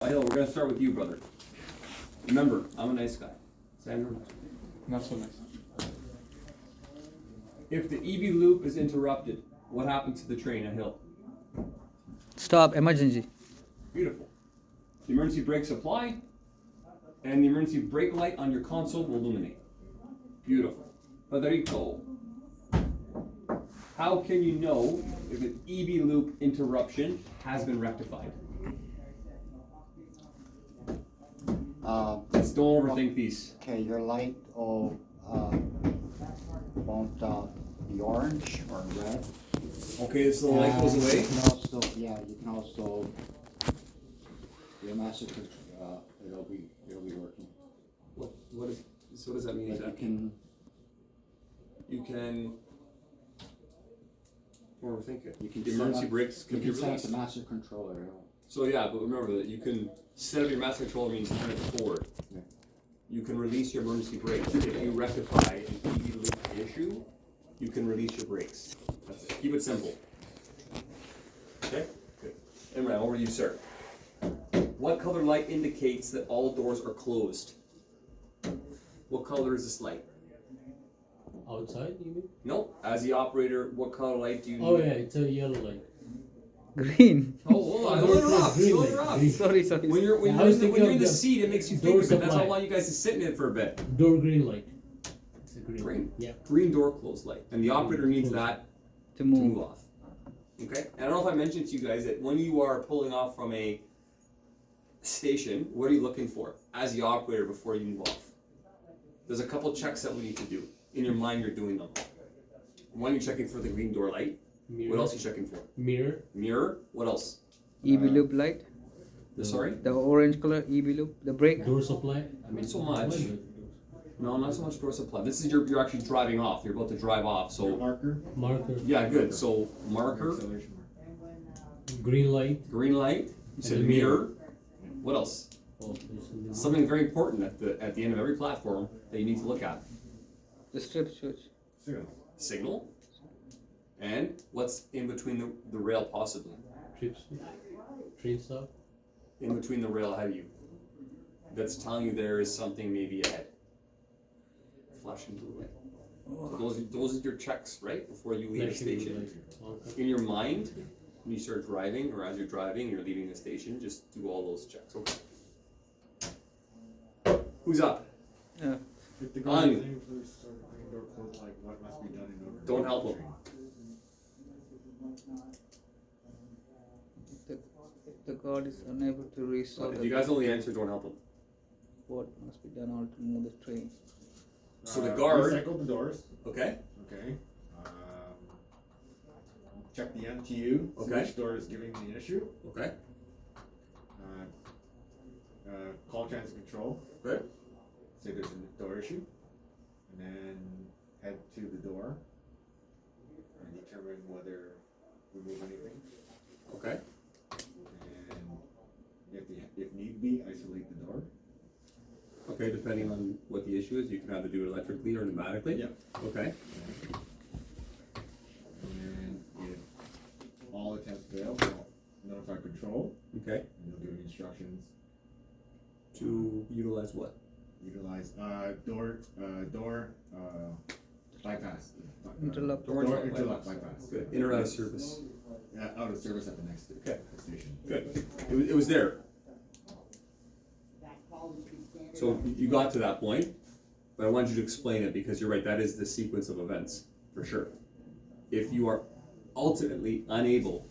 Hill, we're gonna start with you, brother. Remember, I'm a nice guy. Sandra? Not so nice. If the EB loop is interrupted, what happens to the train at Hill? Stop, emergency. Beautiful. The emergency brake supply and the emergency brake light on your console will illuminate. Beautiful. Federico, how can you know if an EB loop interruption has been rectified? Let's don't overthink these. Okay, your light won't be orange or red. Okay, so the light goes away. You can also, your master it'll be working. So what does that mean Like exactly? You can overthink it. You can The emergency brakes you can be can set up released. the master controller. So yeah, but remember that you can set up your master controller means turn it forward. Yeah. You can release your emergency brakes. If you rectify an EB loop issue, you can release your brakes. That's it. Keep it simple. Okay? Good. Imran, over to you, sir. What color light indicates that all doors are closed? What color is this light? Outside, you mean? No. As the operator, what color light do you need? Oh yeah, it's a yellow light. Green. Oh, hold on. Don't interrupt. Green Don't light, interrupt. green. Sorry. When you're Yeah, I was thinking in of the the seat, it makes you door think of it. That's why I supply. want you guys to sit in it for a bit. Door green light. It's a green. Green. Yeah. Green door close light, and the operator needs that To to move move. off. Okay. And I don't know if I mentioned to you guys that when you are pulling off from a station, what are you looking for as the operator before you move off? There's a couple checks that we need to do. In your mind, you're doing them. One, you're checking for the green door light. Mirror. What else are you checking for? Mirror. Mirror. What else? EB loop light. Sorry. The orange color EB loop. The brake. Door supply. Not so much. No, not so much door supply. This is you're actually driving off. You're about to drive off. So Marker. Marker. yeah, good. So marker, Acceleration marker. Green light. green light. You said And a mirror. What else? Oh, there's something. Something very important at the end of every platform that you need to look at. The strip switch. Signal. And what's in between the rail possibly? Trip switch. Train stop. In between the rail ahead of you. That's telling you there is something maybe ahead. Flashing blue light. So those are your checks, right? Before you leave the Flashing blue station. light. Okay. In your mind, when you start driving, or as you're driving, you're leaving the station, just do all those checks. Okay. Who's up? If the On. guard is aiming for the start of the door closed, like what must be done in order? Don't help him. If the guard is unable to restore If you guys know the answer, don't help him. what must be done all to move the train? So the guard- Recycle the doors. Okay? Okay. Check the MTU. See Okay. which door is giving the issue. Okay. Call transit control. Good. Say there's a door issue, and then head to the door and determine whether remove anything. Okay. And if need be, isolate the door. Okay, depending on what the issue is, you can either do it electrically or pneumatically. Yeah. Okay. And if all attempts fail, we'll notify control, Okay. and they'll give you instructions. To utilize what? Utilize door bypass. Interlock. Door Door interlock interlock bypass. bypass. Good. In or out of service. Out of service at the next Okay. station. Good. It was there. So you got to that point, but I wanted you to explain it because you're right, that is the sequence of events, for sure. If you are ultimately unable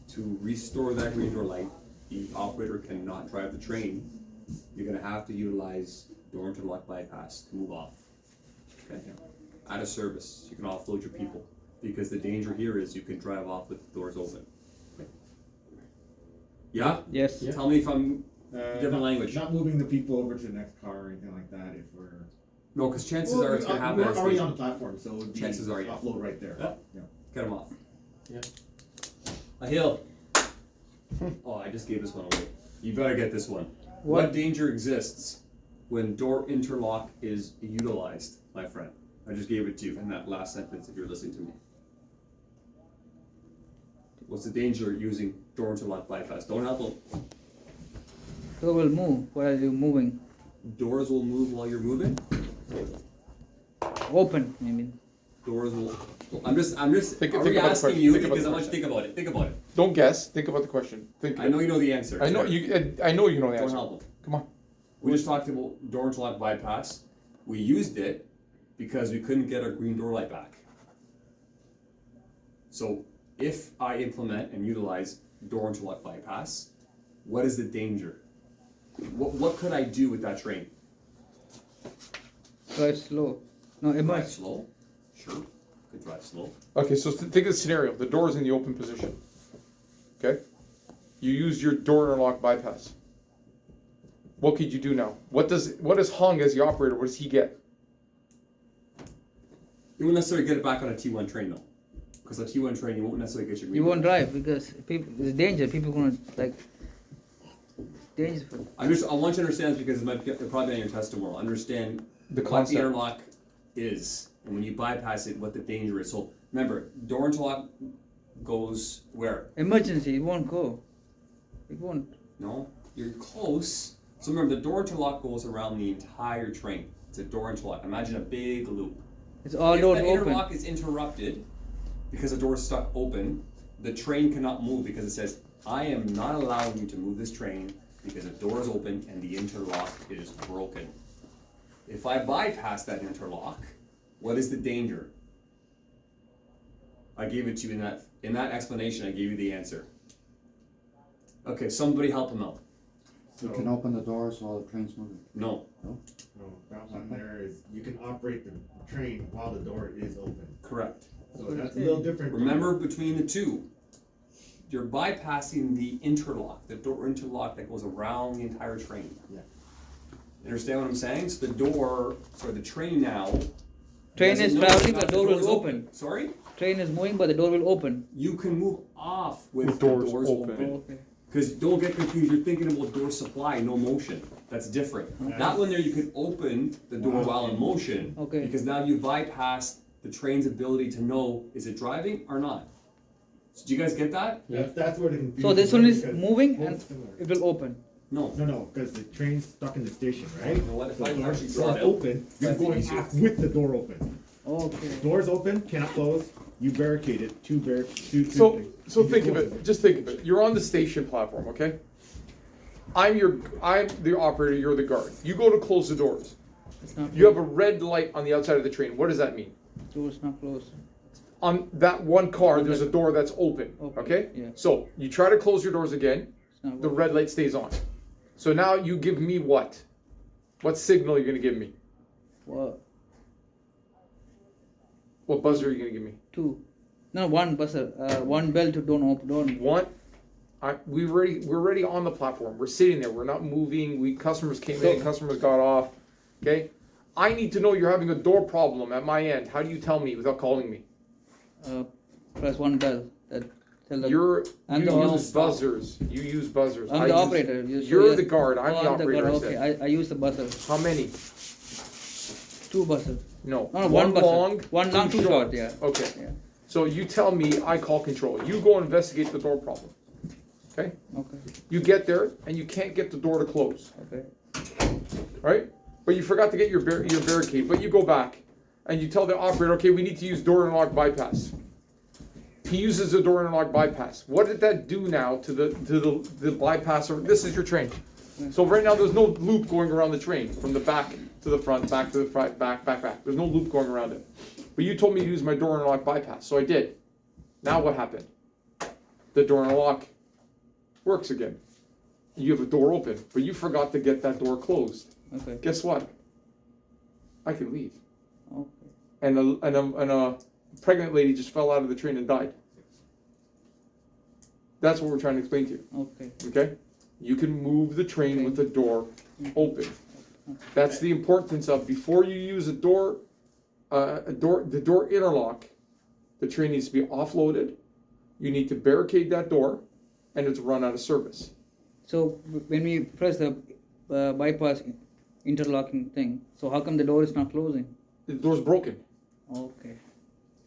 to restore that green door light, the operator cannot drive the train, you're gonna have to utilize door interlock bypass to move off. Okay? Out of service, you can offload your people, because the danger here is you can drive off with the doors open. Yeah? Yes. Yeah. Tell me if I'm different Not- language. Not moving the people over to the next car or anything like that if we're. No, because chances are it's gonna happen We're at a already station. on the platform, so it would be Chances are, yeah. offload right there. Yeah. Get them off. Yeah. Ahil. Oh, I just gave this one away. You better get this one. What danger exists when door interlock is utilized, my friend? I just gave it to you in that last sentence if you're listening to me. What's the danger using door interlock bypass? Don't help them. Door will move while you're moving. Doors will move while you're moving. Open, I mean. Doors will. I'm just. Think are about we the asking question. you Think about because the I want you to question. think about it. Think about it. Don't guess. Think about the question. Think. I know you know the answer. I know you. I know you know the Don't answer. help them. Come on. We just talked about door interlock bypass. We used it because we couldn't get our green door light back. So if I implement and utilize door interlock bypass, what is the danger? What could I do with that train? Drive slow. No, Drive emerge. slow? Sure, could drive slow. Okay, so think of the scenario. The door is in the open position. Okay? You use your door interlock bypass. What could you do now? What does Hung as the operator, what does he get? You won't necessarily get it back on a T1 train though. Because a T1 train, you won't necessarily get your green You door. won't drive because people, it's danger. People gonna like dangerous. I want you to understand this because it might be probably on your test tomorrow. Understand The what concept. the interlock is, and when you bypass it, what the danger is. So remember, door interlock goes where? Emergency, it won't go. It won't. No, you're close. So remember, the door interlock goes around the entire train. It's a door interlock. Imagine a big loop. It's all If doors the open. interlock is interrupted because the door is stuck open, the train cannot move because it says, I am not allowing you to move this train because the door is open and the interlock is broken. If I bypass that interlock, what is the danger? I gave it to you in that explanation, I gave you the answer. Okay, somebody help him out. You can open the doors while the train's moving. No, No, that one there is, you can operate the train while the door is open. correct. So that's a little different. Remember between the two, you're bypassing the interlock, the door interlock that goes around the entire train. Yeah. You understand what I'm saying? So the train now. Train doesn't is know traveling, that the door is will open. Sorry? Train is moving, but the door will open. You can move off with The the doors doors open. open. Okay. Because don't get confused, you're thinking about door supply, no motion. That's different. That one there, you can open the door while in motion. Okay. Because now you bypassed the train's ability to know, is it driving or not? So do you guys get that? That's where the confusion. So this one is because moving both and similar. it will open. No. No, because the train's stuck in the station, right? You know what, if So I doors actually draw it out, open, you're that'd be going easier. off with the door open. Okay. Doors open, cannot close, you barricade it, two So things. so You think of close it. Just think of it. You're on the station platform, okay? I'm the operator, you're the guard. You go to close the doors. It's not You have a red light on the outside of the train. What does that mean? door's not closed. On that one car, there's a door that's open, Okay, okay? yeah. So you try to close your doors again, It's not the working. red light stays on. So now you give me what? What signal are you gonna give me? Well, What buzzer are you gonna give me? two. No, one buzzer. One bell to don't open. Don't. One. We're already on the platform. We're sitting there. We're not moving. Customers came in. Customers got off. Okay. I need to know you're having a door problem at my end. How do you tell me without calling me? Press one bell. That tell the. You I'm the use buzzers. You use buzzers. I'm I the use- operator. You're the guard. I'm the operator. I guard. Okay, said. I use the buzzer. How many? Two buzzers. No. No, one buzzer. long. One long, two short, yeah. Okay. Yeah. So you tell me. I call control. You go investigate the door problem. Okay. Okay. You get there and you can't get the door to close. Okay. Right? But you forgot to get your barricade. But you go back and you tell the operator, okay, we need to use door interlock bypass. He uses the door interlock bypass. What did that do now to the bypasser? This is your train. So right now there's no loop going around the train from the back to the front, back to the front, back. There's no loop going around it. But you told me to use my door interlock bypass, so I did. Now what happened? The door interlock works again. You have a door open, but you forgot to get that door closed. Okay. Guess what? I can leave. Okay. And a pregnant lady just fell out of the train and died. That's what we're trying to explain to you. Okay. Okay? You can move the train with the door open. That's the importance of before you use the door interlock. The train needs to be offloaded. You need to barricade that door, and it's run out of service. So when we press the bypass interlocking thing, so how come the door is not closing? The door's broken. Okay.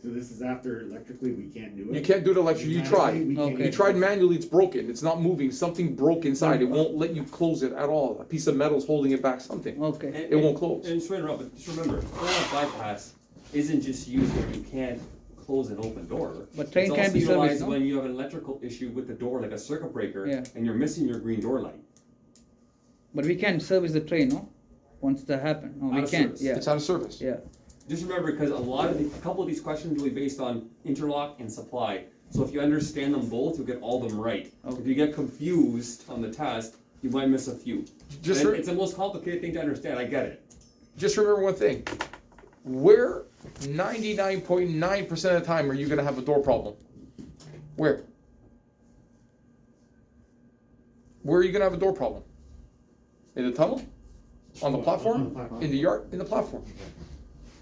So this is after electrically we can't do it? You can't do it electrically. You tried. Mechanically, we can't Okay. You do tried it. manually, it's broken. It's not moving. Something broke inside. It won't let you close it at all. A piece of metal's holding it back. Something. Okay. It won't close. And just interrupt, but just remember, interlock bypass isn't just used when you can't close an open door. But train It's can also be serviced, utilized no? when you have an electrical issue with the door, like a circuit breaker, Yeah. and you're missing your green door light. But we can service the train, no? Once that happen. No, Out we of can't. service. Yeah. It's out of service. Yeah. Just remember, because a couple of these questions will be based on interlock and supply. So if you understand them both, you'll get all of them right. If you get confused on the test, you might miss a few. Just And re- it's the most complicated thing to understand, I get it. Just remember one thing. Where 99.9% of the time are you gonna have a door problem? Where? Where are you gonna have a door problem? In the tunnel? On the platform? In the yard? In the platform.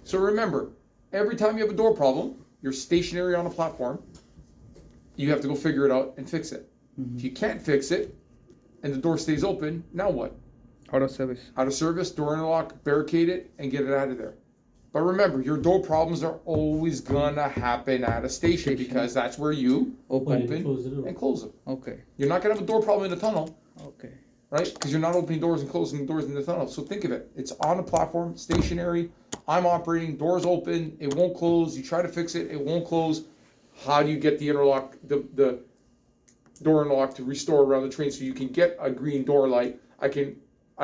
So remember, every time you have a door problem, you're stationary on a platform, you have to go figure it out and fix it. If you can't fix it, and the door stays open, now what? Out of service. Out of service, door interlock, barricade it, and get it out of there. But remember, your door problems are always gonna happen at a station because that's where you Open. open Close the door. and close them. Okay. You're not gonna have a door problem in the tunnel, Okay. right? Because you're not opening doors and closing doors in the tunnel. So think of it. It's on a platform, stationary. I'm operating, doors open, it won't close. You try to fix it, it won't close. How do you get the interlock, the door interlock to restore around the train so you can get a green door light? I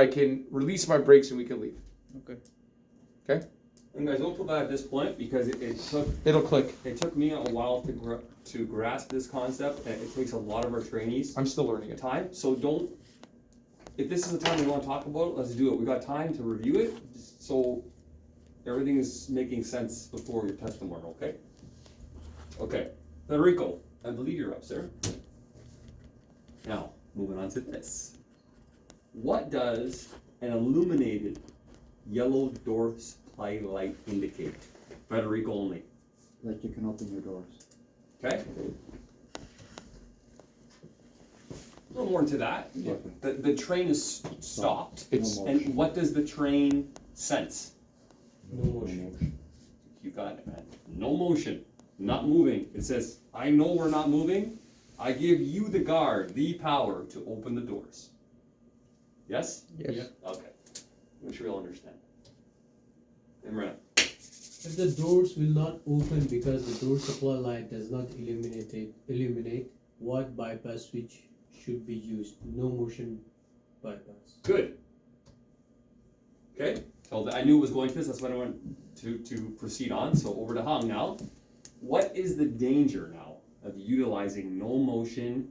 can release my brakes and we can leave. Okay. Okay? And guys, don't feel bad at this point, because It'll click. it took me a while to grasp this concept, and it takes a lot of our trainees I'm still learning it. time, so don't, if this is the time we wanna talk about it, let's do it. We got time to review it, just so everything is making sense before your test tomorrow, okay? Okay, Federico, I believe you're up, sir. Now, moving on to this. What does an illuminated yellow door supply light indicate? Federico only, Like you can open your doors. okay? A little more into that. Okay. The train is stopped, It's No and motion. what does the train sense? No motion. You got it, man. No motion, not moving. It says, I know we're not moving. I give you, the guard, the power to open the doors. Yes? Yes. Yeah. Okay. Make sure you'll understand. Imran. If the doors will not open because the door supply light does not illuminate, what bypass switch should be used? No motion bypass. Good. Okay, so I knew it was going to this, that's what I went to proceed on, so over to Hung now. What is the danger now of utilizing no motion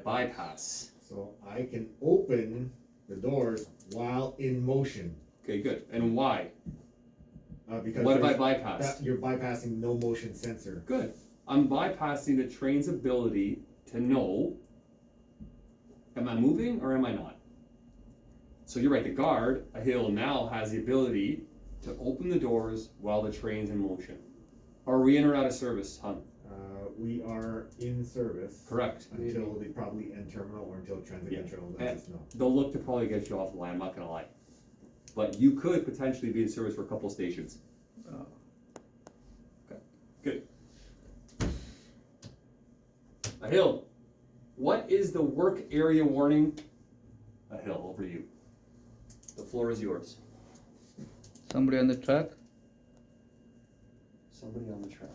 bypass? So I can open the doors while in motion, Okay, good, and why? because What have I there's- bypassed? you're bypassing no motion sensor. Good, I'm bypassing the train's ability to know, am I moving or am I not? So you're right, the guard, a hill, now has the ability to open the doors while the train's in motion. Are we in or out of service, Hun? We are in service. Correct. Until the probably end terminal or until transit Yeah. control And lets us know. they'll look to probably get you off the line, I'm not gonna lie. But you could potentially be in service for a couple stations. Okay, good. A hill, what is the work area warning? A hill, over to you. The floor is yours. Somebody on the track. Somebody on the track.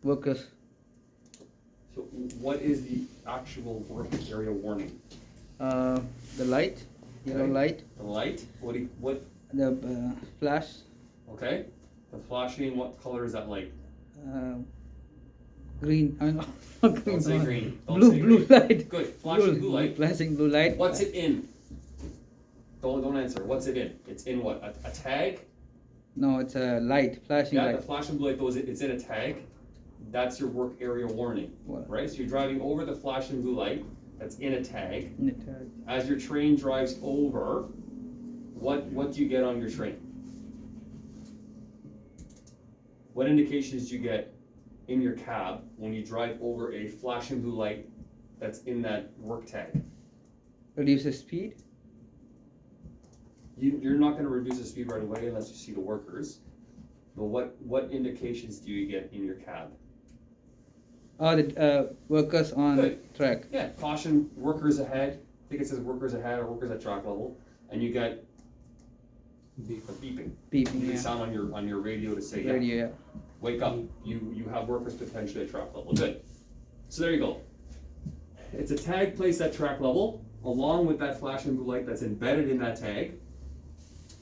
Workers. So what is the actual work area warning? The light. Yellow Okay. light. The light, what, The flash. okay? The flashing, what color is that light? Green. I know. Not Don't say one. green. Don't Blue. say Blue green. light. Good, flashing blue light. Flashing blue light. What's it in? Don't answer. What's it in? It's in what? A tag? No, it's a light. Flashing Yeah, light. the flashing blue light goes. It's in a tag. That's your work area warning, What? right? So you're driving over the flashing blue light. That's in a tag. In the tag. As your train drives over, what do you get on your train? What indications do you get in your cab when you drive over a flashing blue light that's in that work tag? Reduce the speed. You're not gonna reduce the speed right away unless you see the workers. But what indications do you get in your cab? The workers on Good. track. Yeah, caution, workers ahead. I think it says workers ahead or workers at track level, and you get Beep. a beeping. Beeping, You yeah. sound on your radio to say, Radio, yeah. wake up. You have workers potentially at track level. Good. So there you go. It's a tag placed at track level, along with that flashing blue light that's embedded in that tag.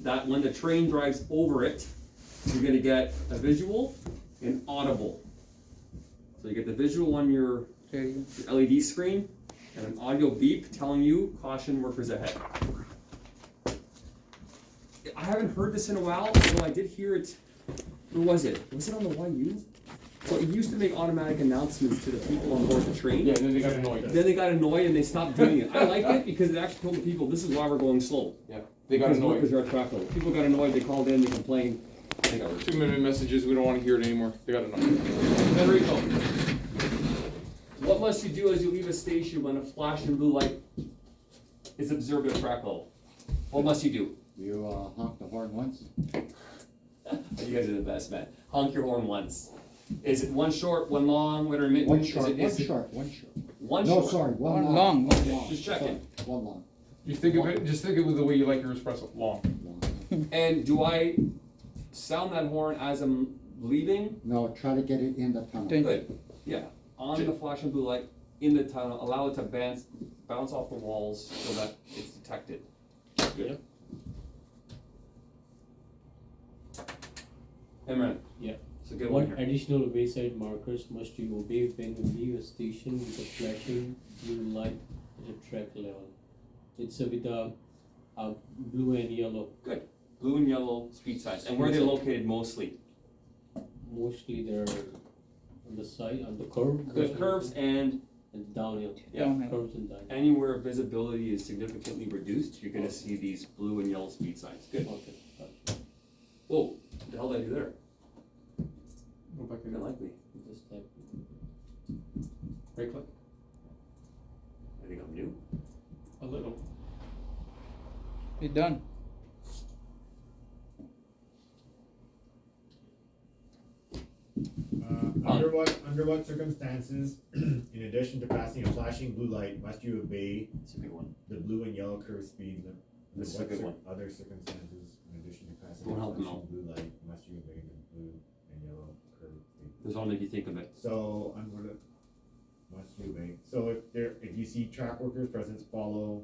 That when the train drives over it, you're gonna get a visual and audible. So you get the visual on your Radio. LED screen and an audio beep telling you caution, workers ahead. I haven't heard this in a while, although I did hear it. Where was it? Was it on the YU? So it used to make automatic announcements to the people on board the train. Yeah, and then they got annoyed. Then they got annoyed and they stopped doing it. I like it because it actually told the people this is why we're going slow. Yeah, they got Because workers annoyed. are at track level. People got annoyed, they called in, they complained. They got rid of it. 2-minute messages, we don't wanna hear it anymore. They got annoyed. Federico, what must you do as you leave a station when a flashing blue light is observed at track level? What must you do? You honk the horn once. You guys are the best, man. Honk your horn once. Is it one short, one long, what intermittent? One Is short, it- one is it short, one short. One No, short. sorry, one One long. long. One long. Just checking. Sorry, one long. You think of it, just think of it the way you like your espresso, long. Long. And do I sound that horn as I'm leaving? No, try to get it in the tunnel. Ten- Good. Yeah. On the flashing blue light in the tunnel, allow it to bounce off the walls so that it's detected. Good. Imran. Yeah. It's a good one What here. additional wayside markers must you obey when you leave a station with a flashing blue light at a track level? It's with a blue and yellow. Good. Blue and yellow speed signs. And where are they located mostly? Mostly they're on the side, on the curve. The curves and downhill. yeah, Downhill. Curves and downhill. anywhere visibility is significantly reduced, you're gonna see these blue and yellow speed signs. Good. Okay, gotcha. Whoa, what the hell did I do there? Go back You don't like me. Just type. Right click. I think I'm new. A little. You're done. Under what circumstances, in addition to passing a flashing blue light, must you obey It's a good one. the blue and yellow curve speed limit? This is a What good one. Other circumstances, in addition to passing Don't a help them flashing out. blue light, must you obey the blue and yellow curve speed? This will make you think of it. So, under the, must you obey, so if you see track workers present, follow.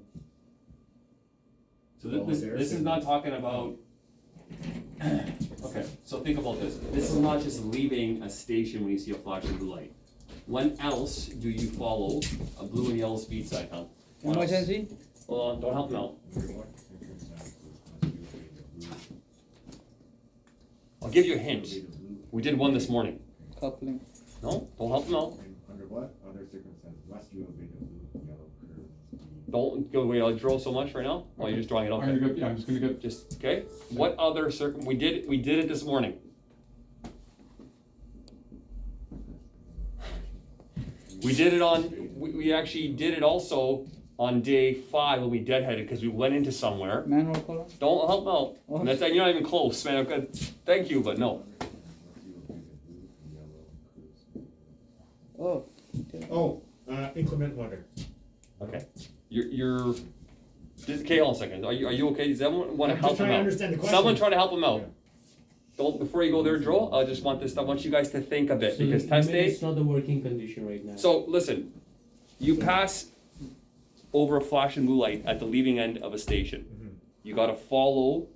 So Well, this there's is not talking about, okay, so think about this. This is not just leaving a station when you see a flashing blue light. When else do you follow a blue and yellow speed sign, huh? When else? Emergency? Hold on, don't help me out. Under what circumstances must you obey the blue? I'll give you a Obey hint. the blue. We did one this morning. Coupling. No, don't help them out. And under what other circumstances must you obey the blue and yellow curve speed? Don't go away, I'll draw so much right now, while you're just drawing it up. I'm gonna go, yeah, I'm just gonna go. Just, okay, what other we did it this morning. We did it on, we actually did it also on day 5 when we deadheaded, because we went into somewhere. Manual color? Don't help out, Oh. and that's, you're not even close, man, okay, thank you, but no. Must you obey the blue and yellow curve speed? Oh. Oh, inclement weather. Okay, you're, just, okay, hold on a second, are you okay, does everyone wanna I'm help just him trying to out? understand the question. Someone try to help him out. Yeah. Don't, before you go there, Joel, I just want this, I want you guys to think a bit, So because you test mean day. it's not the working condition right now. So listen, you pass over a flashing blue light at the leaving end of a station. Mhm. You gotta follow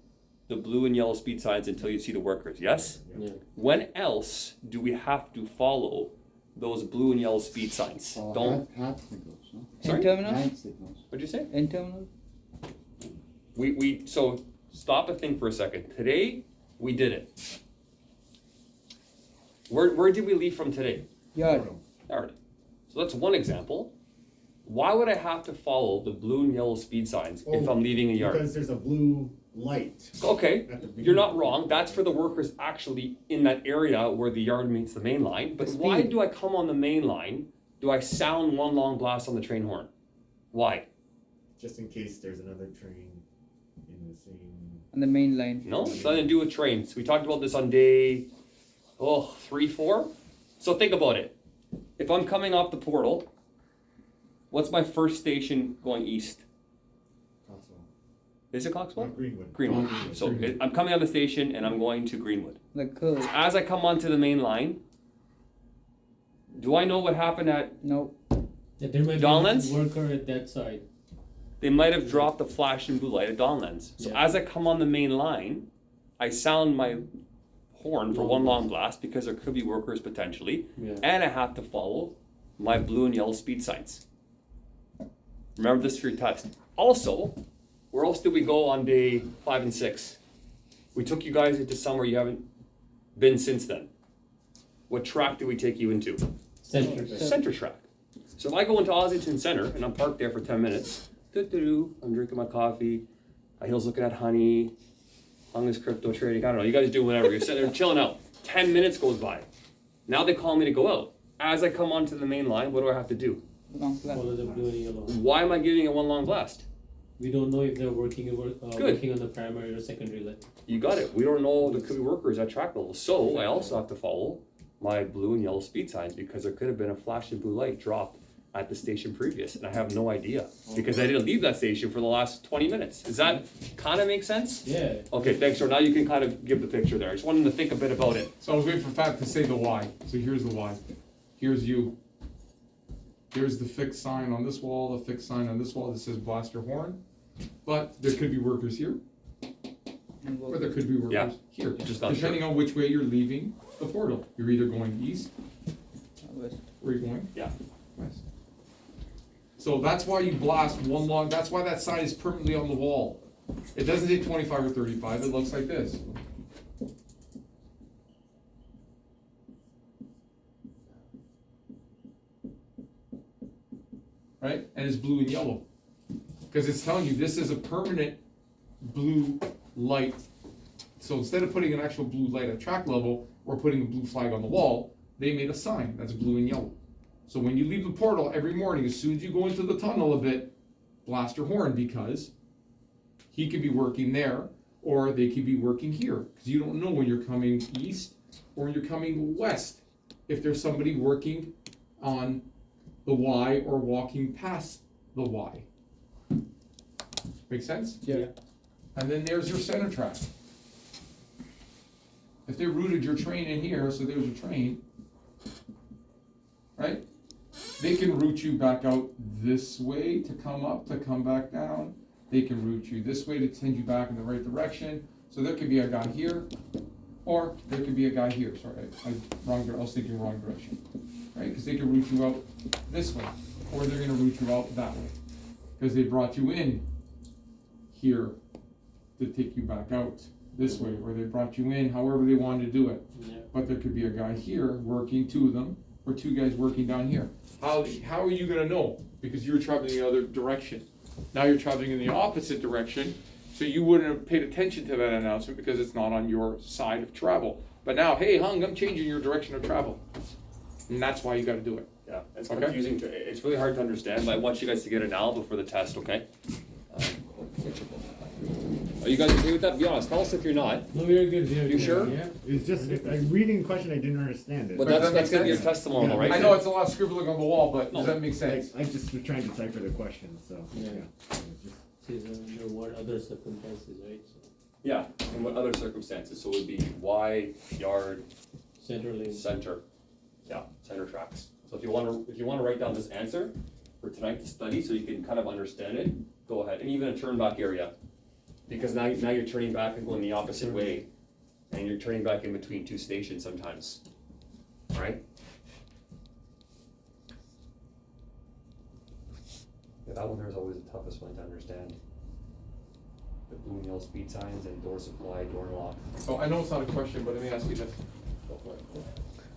the blue and yellow speed signs until you see the workers, yes? Yeah. When else do we have to follow those blue and yellow speed signs? Oh, Don't, hand signals, no? Sorry? In terminal? Hand signals. what'd you say? In terminal? So stop and think for a second. Today, we did it. Where did we leave from today? Yard. Yard. So that's one example. Why would I have to follow the blue and yellow speed signs if Oh, I'm leaving a yard? Because there's a blue light Okay, at the beginning. you're not wrong. That's for the workers actually in that area where the yard meets the main line. But The why speed. do I come on the main line? Do I sound one long blast on the train horn? Why? Just in case there's another train in the same. On the main line. No, it's nothing to do with trains. We talked about this on day, 3, 4. So think about it. If I'm coming off the portal, what's my first station going east? Coxwell. Is it Coxwell? Greenwood. Greenwood. So I'm coming on the station and I'm going to Greenwood. The curve. As I come onto the main line, do I know what happened at? No. Yeah, there might Dawnlands? be a worker at that side. They might have dropped the flash and blue light at Dawnlands. So Yeah. as I come on the main line, I sound my horn for one long blast because there could be workers potentially, Yeah. and I have to follow my blue and yellow speed signs. Remember this for your test. Also, where else did we go on day 5 and 6? We took you guys into somewhere you haven't been since then. What track did we take you into? Center. Center track. So if I go into Ossington Center and I'm parked there for 10 minutes, I'm drinking my coffee, Ahil's looking at honey, Hung is crypto trading, I don't know, you guys do whatever, you're sitting there chilling out. 10 minutes goes by. Now they call me to go out. As I come onto the main line, what do I have to do? Long plan. Follow the blue and yellow. Why am I giving it one long blast? We don't know if they're working Good. working on the primary or secondary line. You got it. We don't know there could be workers at track level. So I also have to follow my blue and yellow speed signs because there could have been a flash of blue light dropped at the station previous, and I have no idea because I didn't leave that station for the last 20 minutes. Does that kind of make sense? Yeah. Okay, thanks, Joe. Now you can kind of give the picture there. I just wanted them to think a bit about it. So I was waiting for Fat to say the why. So here's the why. Here's you. Here's the fixed sign on this wall, the fixed sign on this wall that says blast your horn. But there could be workers here, And or there could be workers here. Just not Depending on which way you're leaving the portal. You're either going east west. or you're going Yeah. west. So that's why you blast one long, that's why that sign is permanently on the wall. It doesn't say 25 or 35, it looks like this. Right? And it's blue and yellow. Because it's telling you this is a permanent blue light. So instead of putting an actual blue light at track level or putting a blue flag on the wall, they made a sign that's blue and yellow. So when you leave the portal every morning, as soon as you go into the tunnel a bit, blast your horn because he could be working there or they could be working here. Because you don't know when you're coming east or when you're coming west. If there's somebody working on the Y or walking past the Y. Make sense? Yeah. And then there's your center track. If they routed your train in here, so there's your train, right? They can route you back out this way to come up, to come back down. They can route you this way to send you back in the right direction. So there could be a guy here, or there could be a guy here. Sorry, I was thinking wrong direction, right? Because they can route you out this way, or they're gonna route you out that way, because they brought you in here to take you back out this way, or they brought you in however they wanted to do it. Yeah. But there could be a guy here working, two of them, or two guys working down here. How are you gonna know? Because you're traveling the other direction. Now you're traveling in the opposite direction, so you wouldn't have paid attention to that announcement because it's not on your side of travel. But now, hey, Hung, I'm changing your direction of travel. And that's why you gotta do it. Yeah, it's Okay. confusing. It's really hard to understand, but I want you guys to get it now before the test, okay? Are you guys okay with that? Be honest. Tell us if you're not. No, we are good. We are You good. sure? Yeah. It's just, I'm reading the question, I didn't understand it. But does that that's make gonna be your sense? test tomorrow, right? I know it's a lot of scribbling on the wall, but No. does that make Like, sense? I just was trying to decipher the question, so, Yeah. yeah. It was just- See, under what other circumstances, right? So, Yeah, and what other circumstances? So it would be Y, yard, center lane. center. Yeah, center tracks. So if you wanna write down this answer for tonight to study so you can kind of understand it, go ahead. And even a turn back area. Because now you're turning back and going the opposite way. And you're turning back in between two stations sometimes. Right? Yeah, that one there is always the toughest one to understand. The blue and yellow speed signs and door supply, door lock. So I know it's not a question, but let me ask you this. Go for it.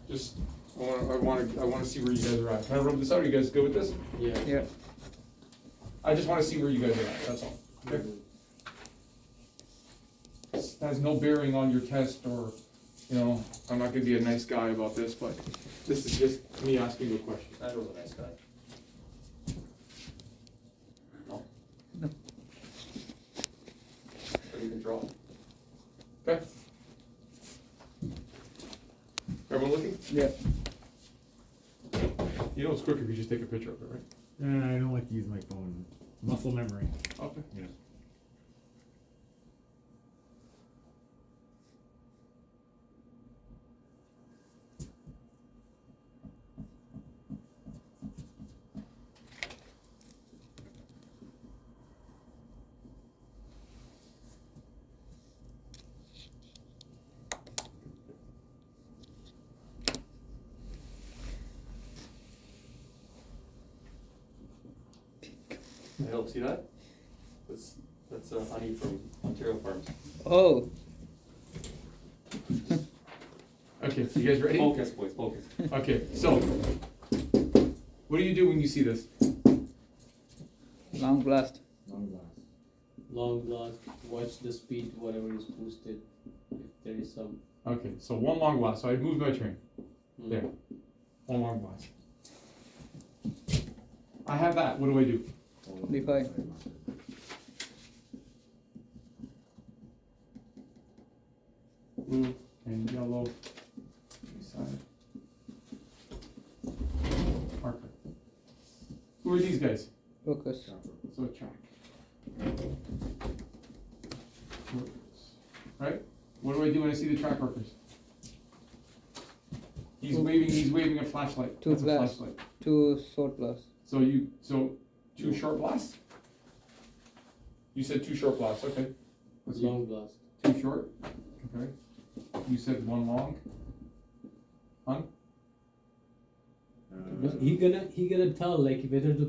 Just, I wanna see where you guys are at. Can I rub this out? Are you guys good with this? Yeah. Yeah. I just wanna see where you guys are at, that's all. Okay? This has no bearing on your test or, I'm not gonna be a nice guy about this, but this is just me asking you a question. Andrew's a nice guy. No? draw it. Okay? Everyone looking? Yeah. You know it's quicker if you just take a picture of it, right? I don't like to use my phone. Muscle memory. Okay. Yeah. I don't see that. That's honey from Ontario Farms. Oh. Okay, you guys ready? Focus, boys, focus. Okay, so what do you do when you see this? Long blast. Long glass. Long blast, watch the speed, whatever is boosted, if there is some. Okay, so one long blast. So I moved my train. Hmm. There. One long blast. I have that. What do I do? 25. Blue and yellow. Beside. Marker. Who are these guys? Focus. So track. Right? What do I do when I see the track workers? He's waving a flashlight. Two That's a blast. flashlight. 2 short blast. So 2 short blasts? You said 2 short blasts, okay. Let's Long blast. 2 short, okay. You said 1 long. Hun? He gonna tell like whether to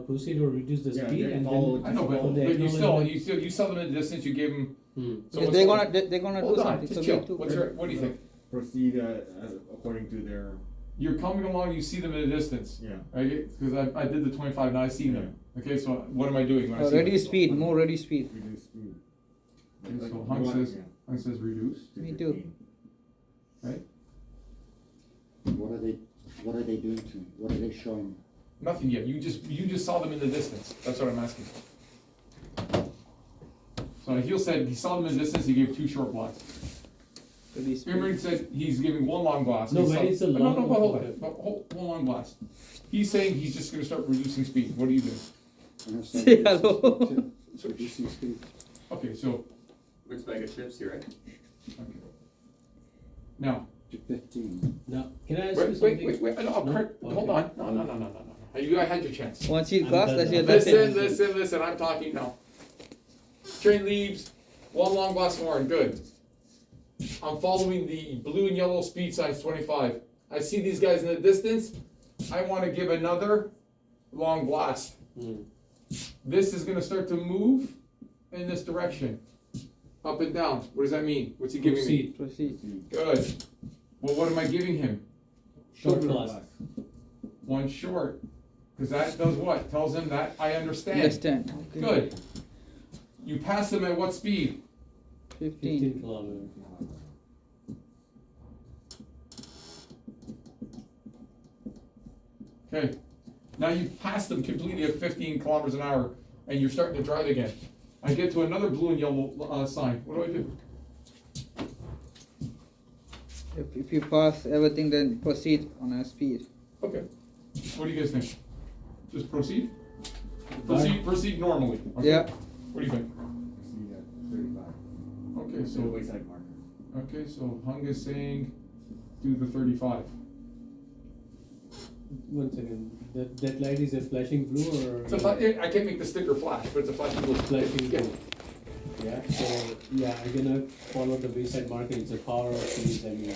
proceed or reduce the Yeah, speed they and follow then. I know, but, For the but acknowledgement. you saw them at a distance, you gave them. Hmm. So Because what's they're going- gonna they're gonna Hold do on, something. just So we chill. have to- What do you think? Proceed according to their, You're coming along, you see them at a distance, yeah. right? Because I did the 25, now I see them. Okay, so what am I doing when I see them? ready speed, more ready speed. Reduce speed. Okay, Like so you Hung want- says, yeah, Hung says reduce, to Me too. 15. right? What are they doing to me? What are they showing? Nothing yet, you just saw them in the distance, that's what I'm asking. So Heel said he saw them in the distance, he gave 2 short blasts. Ready speed. Imran said he's giving 1 long blast. No, He when saw- it's a No, long- but hold okay. on, one long blast. He's saying he's just gonna start reducing speed, what do you do? I'm gonna say Say reducing hello. speed too. So reducing speed. Okay, so, Mixed bag of chips here, right? okay. Now, To 15. Now, can I ask you something? wait, no, No? correct, hold Okay. on, no. You had your chance. Once you I'm cross, done that's now. your that's it. Listen, I'm talking now. Train leaves, 1 long blast horn, good. I'm following the blue and yellow speed signs 25. I see these guys in the distance, I wanna give another long blast. Hmm. This is gonna start to move in this direction. Up and down, what does that mean? What's he giving me? Proceed. Proceed. Good. Well, what am I giving him? Short blast. 1 short. Cause that does what? Tells him that I understand. Understand. Okay. Good. You pass them at what speed? 15. 15 kilometers. Okay. Now you pass them completely at 15 kilometers an hour and you're starting to drive again. I get to another blue and yellow sign. What do I do? If you pass everything, then proceed on a speed. Okay. What do you guys think? Just proceed? Right. Proceed normally. Okay. Yeah. What do you think? Proceed at 35. Okay, To the so wayside marker. okay, so Hung is saying do the 35. 1 second. That light is a flashing blue or? It's a I can't make the sticker flash, but it's a flashing blue. Flashing Yeah. blue. Yeah, so, yeah, I'm gonna follow the wayside marker, it's a power of trees, I mean.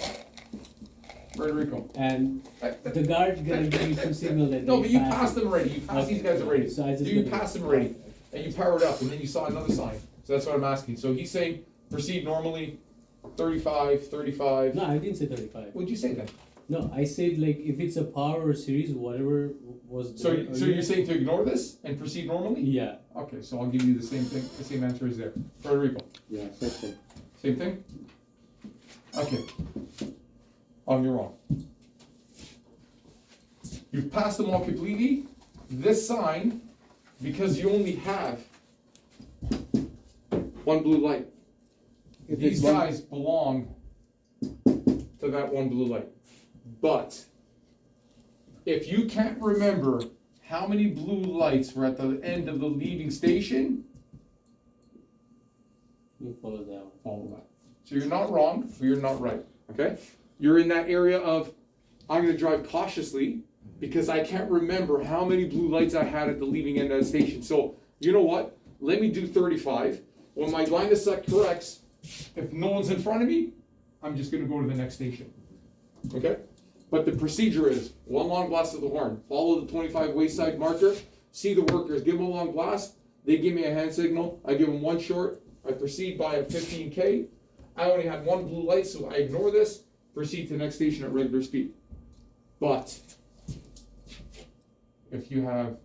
Federico. And the guard gonna give you two signal that. No, they but you pass passed it. them already. You passed these guys already. So I just You gotta- passed them already, and you powered up, and then you saw another sign. So that's what I'm asking. So he's saying proceed normally, 35, 35. No, I didn't say 35. What'd you say then? No, I said like if it's a power or series, whatever was. So there so earlier. you're saying to ignore this and proceed normally? Yeah. Okay, so I'll give you the same thing, the same answer as there. Federico, Yeah, that's it. same thing? Okay. You're wrong. You've passed them all completely. This sign, because you only have 1 blue light, If These it's one- guys belong to that one blue light. But if you can't remember how many blue lights were at the end of the leaving station, You follow that one. follow that. So you're not wrong, but you're not right. Okay? You're in that area of I'm gonna drive cautiously because I can't remember how many blue lights I had at the leaving end of the station. So you know what? Let me do 35. When my line of sight corrects, if no one's in front of me, I'm just gonna go to the next station. Okay? But the procedure is one long blast of the horn, follow the 25 wayside marker, see the workers, give them a long blast, they give me a hand signal, I give them one short, I proceed by a 15K. I only had one blue light, so I ignore this, proceed to the next station at regular speed. But if you have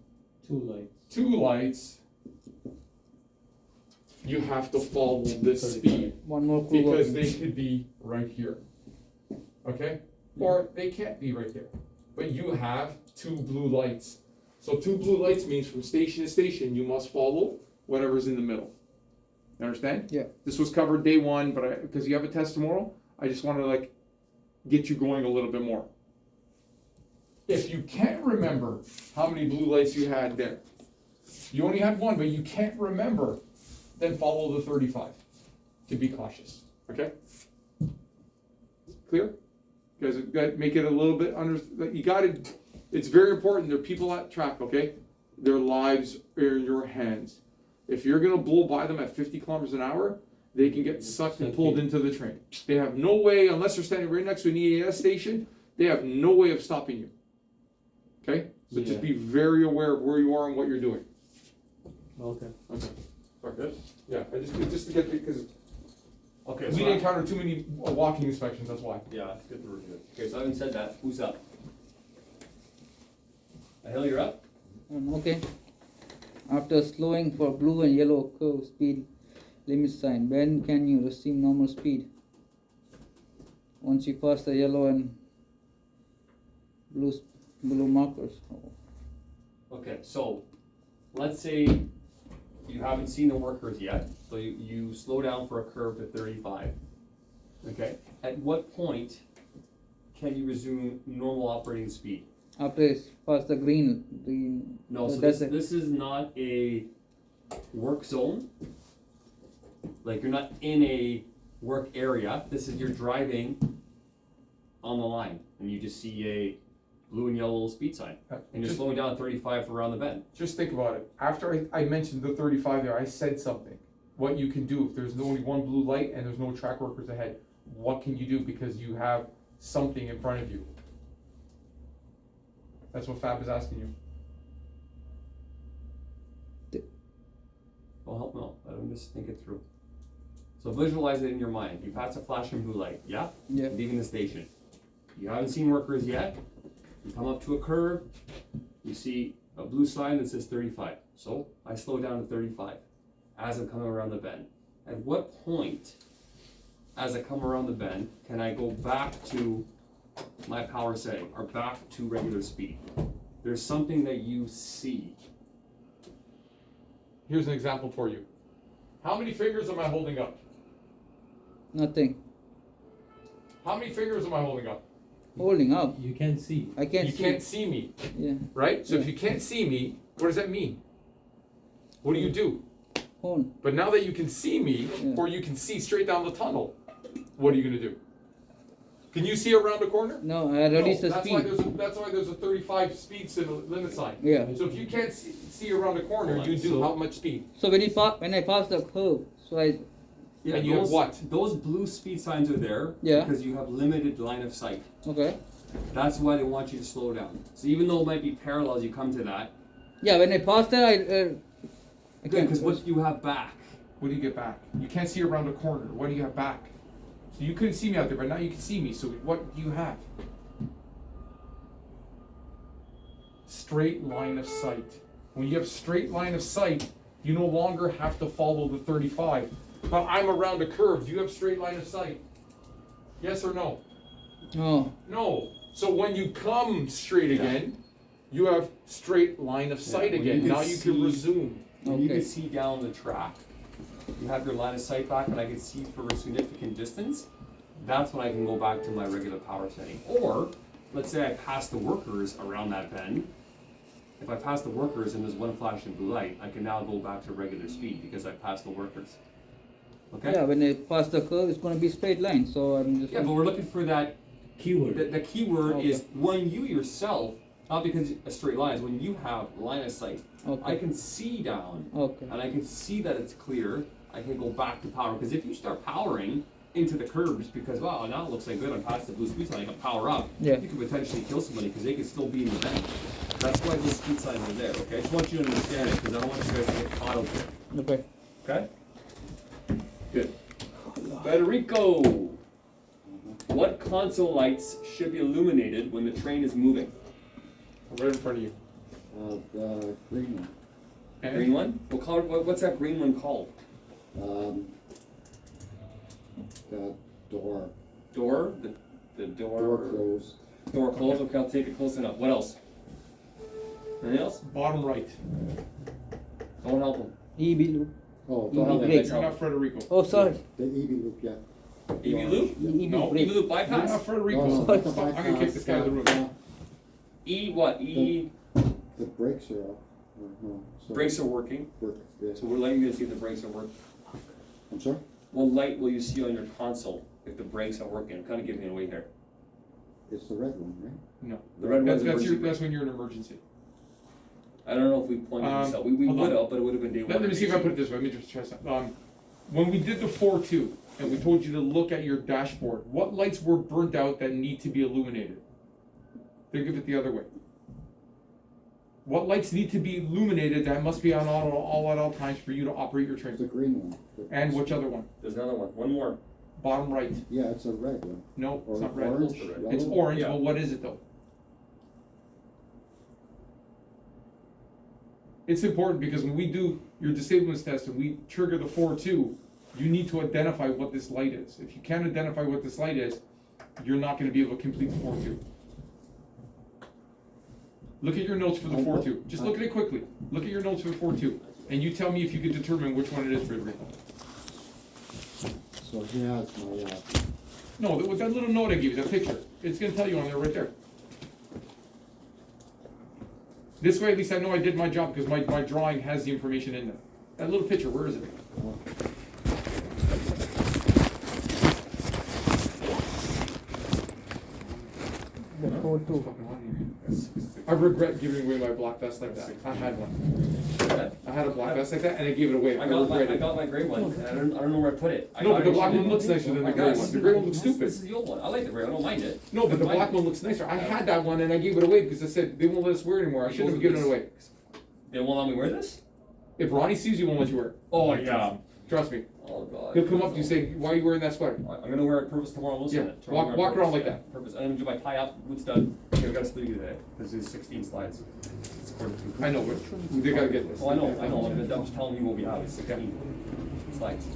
2 lights. 2 lights, you have to follow this speed. One more crew Because working. they could be right here. Okay? Or they can't be right there. But you have 2 blue lights. So 2 blue lights means from station to station, you must follow whatever's in the middle. You understand? Yeah. This was covered day 1, but because you have a test tomorrow, I just want to get you going a little bit more. If you can't remember how many blue lights you had there, you only had 1, but you can't remember, then follow the 35 to be cautious. Okay? Clear? You guys got to make it a little bit you got to, it's very important. There are people at track, okay? Their lives are in your hands. If you're going to blow by them at 50 kilometers an hour, they can get sucked and pulled into the train. They have no way, unless they're standing right next to an EAS station, they have no way of stopping you. Okay? So just Yeah. be very aware of where you are and what you're doing. Okay. Okay. Sorry, good? Yeah, I just to get because Okay, we so didn't encounter too many walking inspections, that's why. yeah, it's good to review it. Okay, so having said that, who's up? Hill, you're up? Okay. After slowing for blue and yellow curve speed limit sign, when can you resume normal speed? Once you pass the yellow and blue markers. Okay, so let's say you haven't seen the workers yet, so you slow down for a curve to 35. Okay, at what point can you resume normal operating speed? After it's past the green, No, so that's this is not a work zone. Like you're not in a work area. This is you're driving on the line and you just see a blue and yellow speed sign and you're Just- slowing down at 35 for around the bend. Just think about it. After I mentioned the 35 there, I said something. What you can do if there's only one blue light and there's no track workers ahead. What can you do because you have something in front of you? That's what Fab is asking you. Well, help me out. Let me just think it through. So visualize it in your mind. You pass a flashing blue light, yeah? Yeah. Leaving the station. You haven't seen workers yet. You come up to a curve. You see a blue sign that says 35. So I slow down to 35 as I'm coming around the bend. At what point, as I come around the bend, can I go back to my power setting or back to regular speed? There's something that you see. Here's an example for you. How many fingers am I holding up? Nothing. How many fingers am I holding up? Holding up. You can see. I can't You see. can't see me, Yeah. right? So if Yeah. you can't see me, what does that mean? What do? Hold. But now that you can see me, Yeah. or you can see straight down the tunnel, what are you gonna do? Can you see around the corner? No, I reduce the that's why speed. that's why there's a 35 speed limit sign. Yeah. So if you can't see around the corner, Hold on, you do so- how much speed? So when I pass the curve, so I Yeah, And you have those, what? Those blue speed signs are there Yeah. because you have limited line of sight. okay. That's why they want you to slow down. So even though it might be parallel as you come to that, Yeah, when I pass that, I good, can. because what you have back. What do you get back? You can't see around the corner. What do you have back? So you couldn't see me out there, but now you can see me. So what do you have? Straight line of sight. When you have straight line of sight, you no longer have to follow the 35. But I'm around a curve. Do you have straight line of sight? Yes or no? Oh, No. So when you come straight again, you have straight line of sight when you again. can Now you can see- resume. And you Okay. can see down the track. you have your line of sight back and I can see for a significant distance, that's when I can go back to my regular power setting. Or, let's say I pass the workers around that bend. If I pass the workers and there's one flashing blue light, I can now go back to regular speed because I passed the workers. Okay? Yeah, when I pass the curve, it's gonna be straight line. So I'm just. Yeah, but we're looking for that. Keyword. The key word Okay. is when you yourself, not because a straight line, is when you have line of sight. Okay. I can see down Okay. and I can see that it's clear. I can go back to power because if you start powering into the curve just because wow now it looks like good I'm past the blue speed sign I can power up. Yeah. You could potentially kill somebody because they could still be in the bend. That's why those speed signs are there. Okay, I just want you to understand it because I don't want you guys to get caught out there. Okay. Okay? Good. Federico, what console lights should be illuminated when the train is moving? Right in front of you. The green one. And Green one? What color? What's that green one called? The door. Door? The door. Door closed. Door closed. Okay, I'll take it close enough. What else? Anything else? bottom right. Don't help him. EB loop. Oh, Don't help him. Great. Next You're not help. Federico. Oh, sorry. the EV loop, yeah. EV loop? EB No, brake. EV loop You're bypass? not Federico. No, Sorry. not the Stop, I'm gonna kick this guy out of the room. bypass, E what? E The brakes are off. No, so brakes are working. work, yeah. So we're letting you see if the brakes are working. I'm sorry? What light will you see on your console if the brakes are working? I'm kind of giving it away here. It's the red one, right? No. The red one's emergency. That's when you're in emergency. I don't know if we pointed this out. We hold would on. have, but it would have been day one. Let me see if I put it this way. Let me just try something. When we did the 4-2 and we told you to look at your dashboard, what lights were burnt out that need to be illuminated? Think of it the other way. What lights need to be illuminated that must be on all at all times for you to operate your It's train? the green one. And which other one? There's another one. One more. Bottom right. Yeah, it's a red one. No, Or it's not red. orange, Yellow? It's yellow. orange, Yeah. but what is it though? It's important because when we do your disablement test and we trigger the 4-2, you need to identify what this light is. If you can't identify what this light is, you're not going to be able to complete the 4-2. Look at your notes for the 4-2. Just look at it quickly. Look at your notes for the 4-2. And you tell me if you can determine which one it is, Federico. So he has my, No, with that little note I gave you, that picture, it's going to tell you on there right there. This way, at least I know I did my job because my drawing has the information in there. That little picture, where is it? The 4-2. I regret giving away my black vest like that. I had one. I had a black vest like that and I gave it away. I got regret it. my gray one. And I don't know where I put it. I No, got but the it. black one looks nicer than I the got gray it. one. The gray one looks This stupid. is the old one. I like the gray. I don't mind it. No, but the Mine- black one looks nicer. I had that one and I gave it away because I said they won't let us wear it anymore. I shouldn't have given it away. They won't let me wear this? If Ronnie sees you, won't let you wear it. Oh yeah. Trust me. Oh god. He'll come up to you and say, "Why are you wearing that sweater?" I'm gonna wear it purpose tomorrow. Listen Yeah, to it. Tomorrow walk- I'm gonna walk around purpose, like yeah, that. Purpose. I'm gonna do my tie up. Boots done. Okay, we got a sleeve today because there's 16 slides. It's according to- I know, but they gotta get this. Oh, I know. I'm just telling you what we have. It's 16 slides.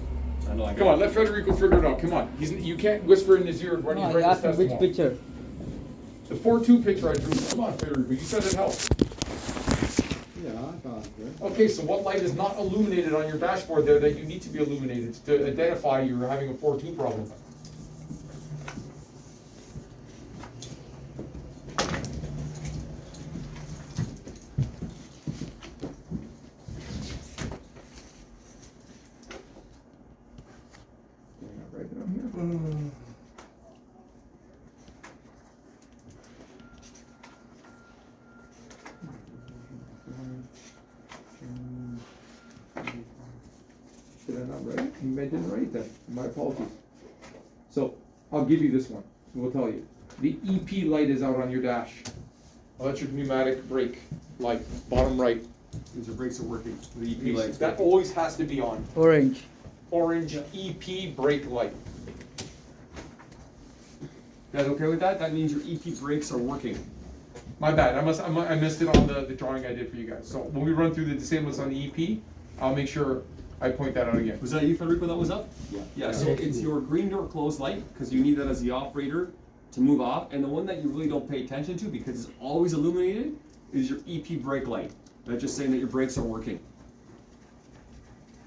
I know. I got Come on, it. let Federico figure it out. Come on. You can't whisper in his ear when No, he's I writing asked this him test which tomorrow. picture. The 4-2 picture I drew. Come on, Federico. You said it helped. yeah, I got it. Okay, so what light is not illuminated on your dashboard there that you need to be illuminated to identify you're having a 4-2 problem? Right down here. Did I not write it? I didn't write it then. My apologies. So, I'll give you this one. We'll tell you. The EP light is out on your dash. Electric pneumatic brake light, bottom right. These brakes are working. The EP lights. That always has to be on. Orange. Orange EP brake light. You guys okay with that? That means your EP brakes are working. My bad. I missed it on the drawing I did for you guys. So when we run through the disablements on the EP, I'll make sure I point that out again. Was that you, Federico, that was up? Yeah. Yeah, so it's your green door closed light, because you need that as the operator to move off, and the one that you really don't pay attention to, because it's always illuminated, is your EP brake light. That's just saying that your brakes are working.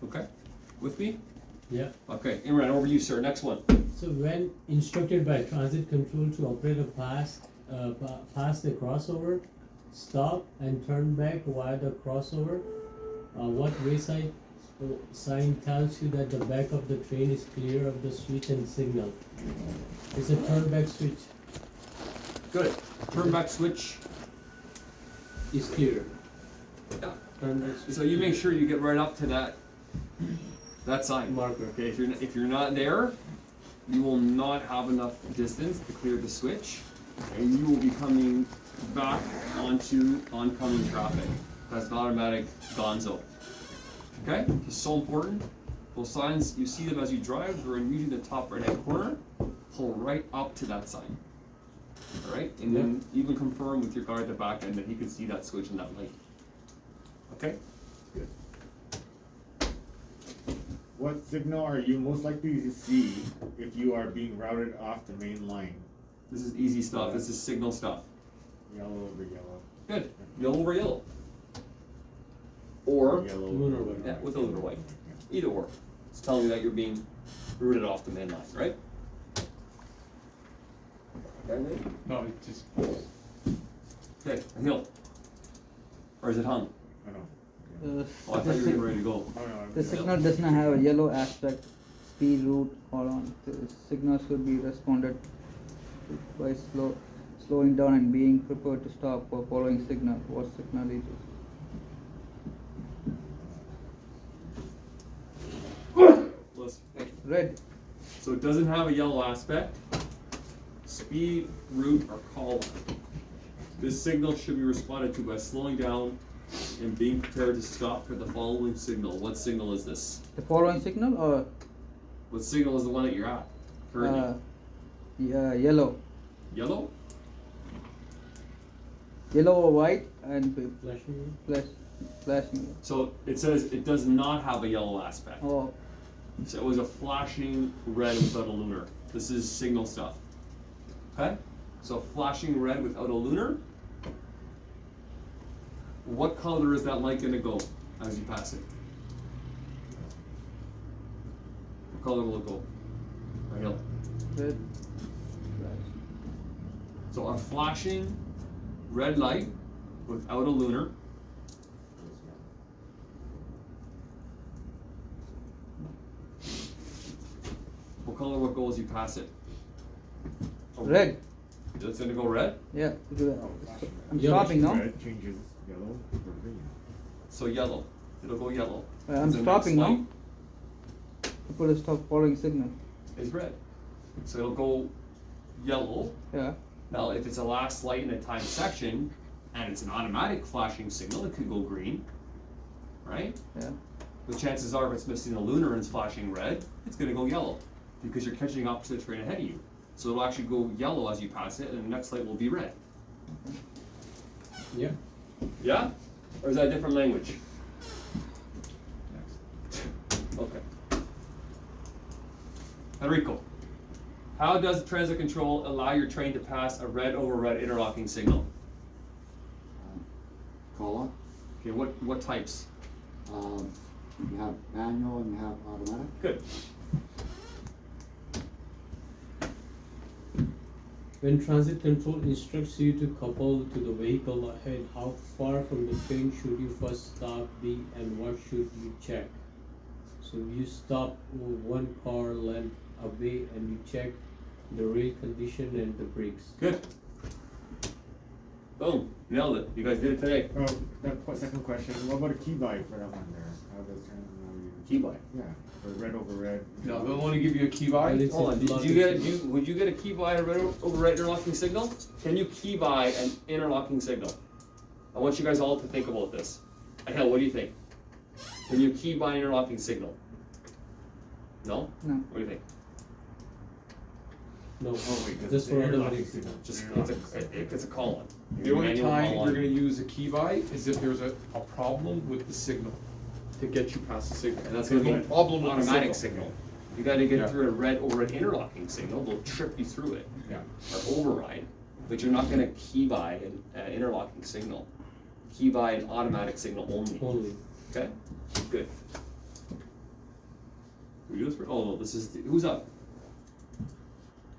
Okay? With me? Yeah. Okay, Imran, over to you, sir. Next one. So when instructed by transit control to operate a past the crossover, stop and turn back via the crossover, what wayside sign tells you that the back of the train is clear of the switch and signal? It's a turn back switch Good. Turn back switch. is clear. Yeah. Turn back switch. So you make sure you get right up to that sign. Marker. Okay, if you're not there, you will not have enough distance to clear the switch, and you will be coming back onto oncoming traffic. That's an automatic gonzo. Okay, it's so important. Those signs, you see them as you drive. They're in usually the top right-hand corner. Pull right up to that sign. All right, and then even confirm with your guy at the back end that he can see that switch and that light. Okay. What signal are you most likely to see if you are being routed off the main line? This is easy stuff. This is signal stuff. Yellow over yellow. Good. Yellow over yellow. Or, Yellow Lunar over white. yeah, with a little white. Either or. It's telling you that you're being routed off the main line, right? No, it just. Okay, a hill. Or is it hung? I know. Oh, I thought you were getting ready to go. Oh, no, The signal does not have a yellow aspect, speed, route, colon. The signal should be responded to by slowing down and being prepared to stop for following signal. What signal is it? Listen. Red. So it doesn't have a yellow aspect. Speed, route, or column. This signal should be responded to by slowing down and being prepared to stop for the following signal. What signal is this? The following signal or What signal is the one that you're at currently? yeah, yellow. Yellow? Yellow or white and Flashing. flashing. So it says it does not have a yellow aspect. Oh, So it was a flashing red without a lunar. This is signal stuff. Okay? So flashing red without a lunar. What color is that light gonna go as you pass it? What color will it go? Right here. red. So a flashing red light without a lunar. What color will it go as you pass it? Red. It's gonna go red? Yeah. I'm Yellow. stopping now. Red changes yellow for green. So yellow. It'll go yellow. I'm The next stopping now. light People will stop following signal. is red. So it'll go yellow. Yeah. Now, if it's a last light in a time section and it's an automatic flashing signal, it could go green, right? Yeah. But chances are, if it's missing a lunar and it's flashing red, it's going to go yellow because you're catching up to the train ahead of you. So it'll actually go yellow as you pass it, and the next light will be red. Yeah. Yeah? Or is that a different language? Okay. Enrico, how does transit control allow your train to pass a red over red interlocking signal? Color. Okay, what types? You have manual and you have automatic. Good. When transit control instructs you to couple to the vehicle ahead, how far from the train should you first stop be and what should you check? So you stop one car length away and you check the rail condition and the brakes. Good. Boom. Nailed it. You guys did it today. Oh, that second question, what about a key buy for that one there? How does transit know you? Key buy. Yeah, for red over red. No, they'll only give you a key buy. And it's Hold on. a Did lot you of get? signals. Would you get a key by a red over red interlocking signal? Can you key by an interlocking signal? I want you guys all to think about this. Hell, what do you think? Can you key by an interlocking signal? No. No. What do you think? No, Oh, wait, just for interlocking automatic signal. Just Interlocking it's a column. The only Manual time column. you're gonna use a key buy is if there's a problem with the signal to get you past the signal. And that's There's gonna no be problem with the automatic signal. You gotta Yeah. get through a red over an interlocking signal, they'll trip you through it, Yeah. or override, but you're not gonna key by an interlocking signal. Key by an automatic signal only, only. okay? Good. We do this for, oh, no, this is, who's up?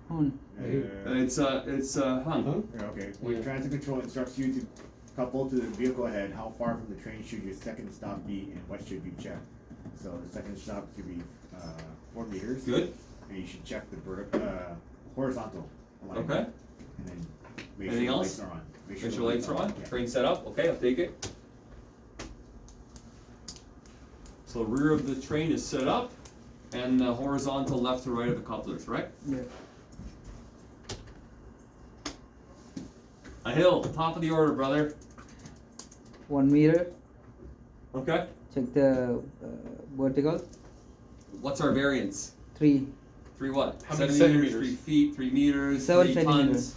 On. It's Hung. Yeah, okay. When Yeah. transit control instructs you to couple to the vehicle ahead, how far from the train should your second stop be and what should you check? So the second stop should be 4 meters. Good, And you should check the horizontal alignment. okay. And then make Anything sure the else? lights are on. Make sure the lights are on, Yeah. train set up, okay, I'll take it. So the rear of the train is set up, and the horizontal left to right of the couplers, right? Yeah. A hill, top of the order, brother. 1 meter. Okay. Check the vertical. What's our variance? 3. 3 what? How many 3 centimeters? feet, 3 meters, 7 3 centimeters. tons.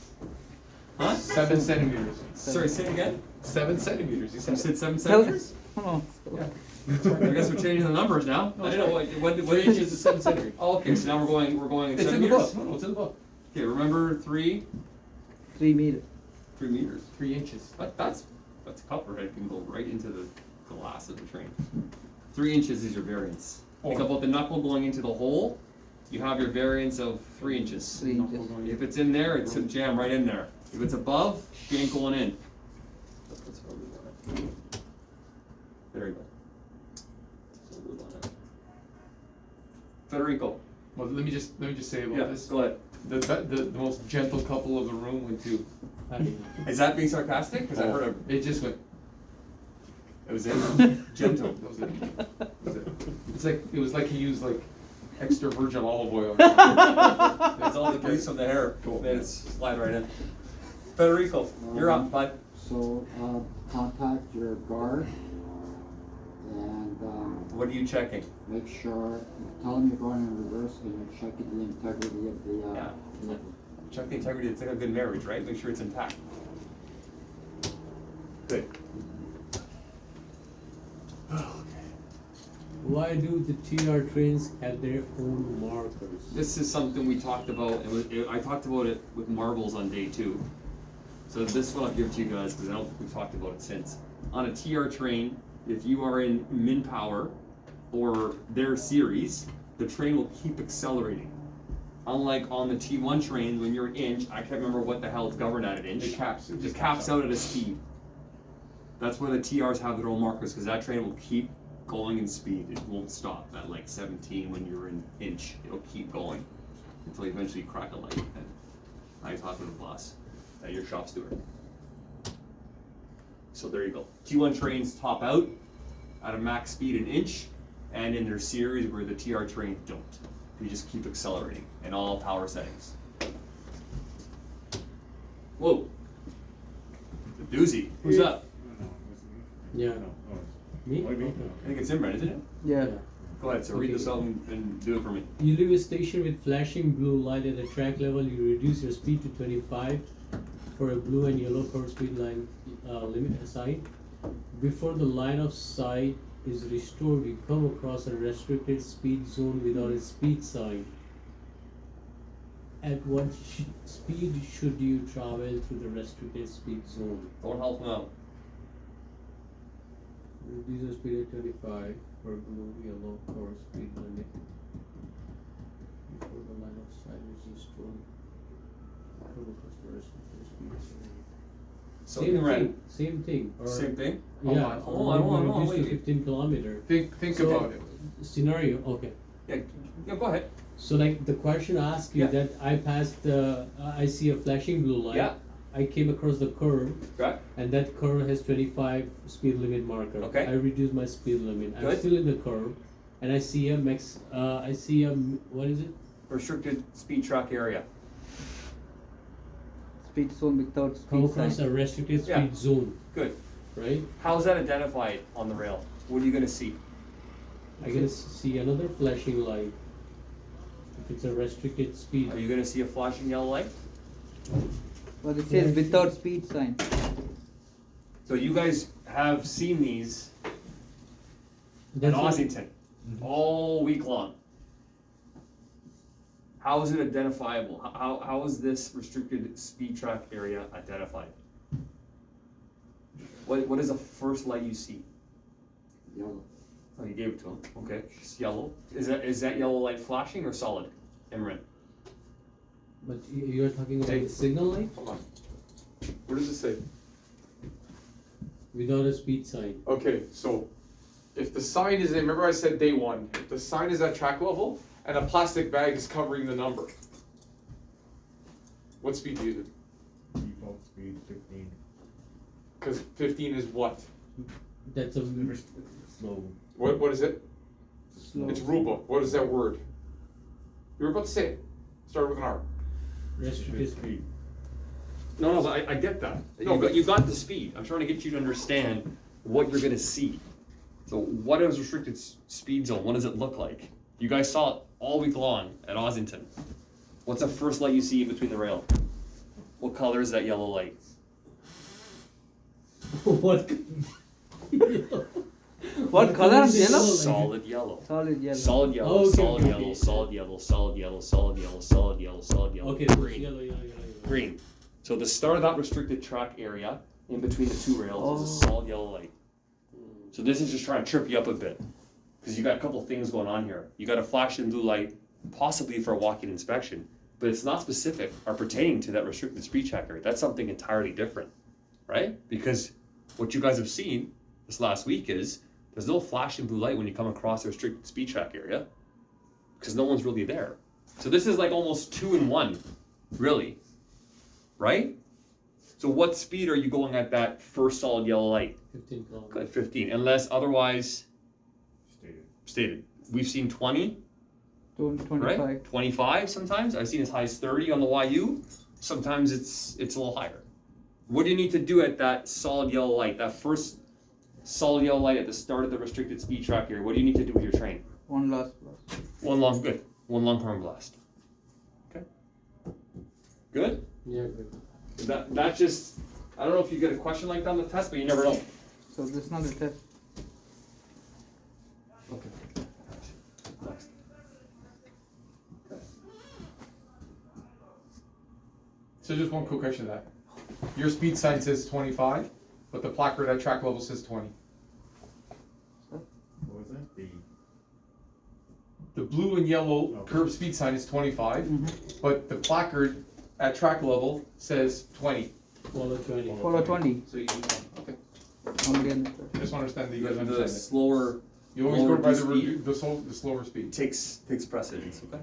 Huh? 7 centimeters. Sorry, say it again. 7 centimeters. You You said. said 7 Seven. centimeters? Oh, Yeah. I guess we're changing the numbers now. I didn't know what 3 inches to 7 centimeters. Oh, okay, so now we're going in It's in the centimeters? book. No, it's in the book. Okay, remember 3 meter. meters. 3 inches. That's a coupler head can go right into the glass of the train. 3 inches is your variance. Think about the knuckle going into the hole, you have your variance of 3 inches. 3 inches. If it's in there, it's a jam right in there. If it's above, she ain't going in. That's how we want it. There you go. So we want it. Federico. Well, let me just say about Yeah, this. go ahead. The most gentle couple of the room went to. Is that being sarcastic? Because I heard It just went. it was in gentle. That was it. That was it. It was like he used like extra virgin olive oil. It's all the grease from the hair. Made it slide right in. Federico, you're up, bud. So, contact your guard and, What are you checking? make sure, tell them you're going in reverse and you're checking the integrity of the, Yeah. vehicle. Check the integrity. It's like a good marriage, right? Make sure it's intact. Good. Why do the TR trains have their own markers? This is something we talked about, and I talked about it with marbles on day 2. So this one I'll give to you guys because I don't think we've talked about it since. On a TR train, if you are in min power or their series, the train will keep accelerating. Unlike on the T1 train, when you're inch, I can't remember what the hell it's governed at an inch. It caps. It just caps out at a speed. That's why the TRs have their own markers, because that train will keep going in speed. It won't stop at like 17 when you're in inch. It'll keep going until you eventually crack a light. And now you're talking to the boss, your shop steward. So there you go. T1 trains top out at a max speed an inch, and in their series where the TR trains don't. You just keep accelerating in all power settings. Whoa. The doozy. Who's up? Yeah. No, oh, Me? What do you mean? Okay. I think it's Imran, isn't it? Yeah. Go ahead, so read Okay. this out and do it for me. You leave a station with flashing blue light at the track level, you reduce your speed to 25 for a blue and yellow curve speed line limit sign. Before the line of sight is restored, you come across a restricted speed zone without a speed sign. At what speed should you travel through the restricted speed zone? Don't help him out. Reduce your speed at 25 for blue, yellow curve speed limit. Before the line of sight is restored, come across the restricted speed zone. So Same Imran, thing, same thing. Or, same thing? Yeah, Hold on, reduce wait. to 15 kilometer. Think So- about it. Scenario, okay. Yeah, go ahead. So like the question asks you Yeah. that I passed the, I see a flashing blue light. Yeah. I came across the curve Right? and that curve has 25 speed limit marker. Okay. I reduce my speed limit. I'm Good. still in the curve and I see a what is it? Restricted speed track area. Speed zone without Come speed across sign. a restricted Yeah. speed zone, Good. right? How is that identified on the rail? What are you gonna see? I gonna see another flashing light. If it's a restricted speed. Are you gonna see a flashing yellow light? But it says without speed sign. So you guys have seen these at That's what- Ossington all week long. How is it identifiable? How is this restricted speed track area identified? What is the first light you see? Yellow. Oh, you gave it to him. Okay, it's yellow. Is that yellow light flashing or solid, Imran? But you're talking about Hey. the signal light Hold on. What does it say? without a speed sign. Okay, so if the sign is in, remember I said day one, if the sign is at track level and a plastic bag is covering the number, what speed do you do? Default speed 15. Because 15 is what? That's a Slow. What is it? Slow. It's rule book. What is that word? You were about to say it. Start with an R. restricted speed. speed. No, but I get that. No, You got the speed. I'm trying to get you to understand what you're gonna see. So what is restricted speed zone? What does it look like? You guys saw it all week long at Ossington. What's the first light you see in between the rail? What color is that yellow light? What? What color? is Yellow? Solid yellow. Solid yellow. Solid yellow, Okay, solid okay, yellow, okay. solid yellow, solid yellow, solid yellow, solid yellow, solid yellow, Okay, so it's green. yellow. Green. So the start of that restricted track area, in between the two rails, is a Oh. solid yellow light. So this is just trying to trip you up a bit, because you got a couple things going on here. You got a flashing blue light, possibly for a walk-in inspection, but it's not specific or pertaining to that restricted speed track area. That's something entirely different, right? Because what you guys have seen this last week is there's no flashing blue light when you come across the restricted speed track area, because no one's really there. So this is like almost 2 in 1, really, right? So what speed are you going at that first solid yellow light? 15 kilometers. At 15, unless otherwise Stated. stated. We've seen 20, 25. right? 25 sometimes. I've seen as high as 30 on the YU. Sometimes it's a little higher. What do you need to do at that solid yellow light, that first solid yellow light at the start of the restricted speed track area? What do you need to do with your train? One last blast. One long horn blast. Okay. Good? Yeah, good. That just, I don't know if you get a question like that on the test, but you never know. So this is not a test. Okay. Next. Okay. So just one quick question to that. Your speed sign says 25, but the placard at track level says 20. What was that? The blue and yellow Okay. curved speed sign is 25, Mm-hmm. but the placard at track level says 20. Follow 20. Follow 20. So you, okay. Nobody understood. I just want to understand that you guys The understand it. slower You always lower go by the, speed. the slower speed. takes precedence, okay?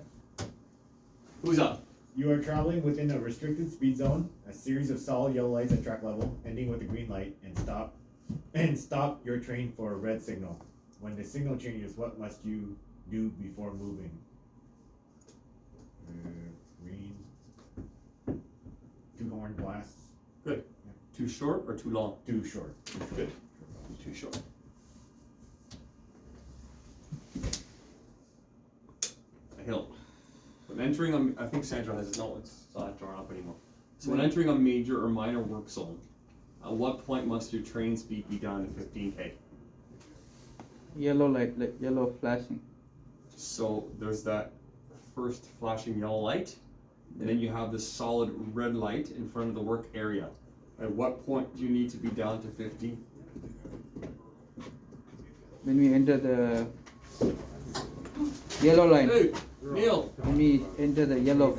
Who's up? You are traveling within a restricted speed zone, a series of solid yellow lights at track level, ending with a green light, and stop your train for a red signal. When the signal changes, what must you do before moving? Green. 2 horn blasts. Good. Too short or too long? Too short. Good. Too short. A hill. When entering I think Sandra has his note, it's not drawn up anymore. So when entering a major or minor work zone, at what point must your train speed be down to 15k? Yellow light, like yellow flashing. So there's that first flashing yellow light, and then you have this solid red light in front of the work area. At what point do you need to be down to 50? When we enter the yellow line. Hey, Neil, When we enter the yellow.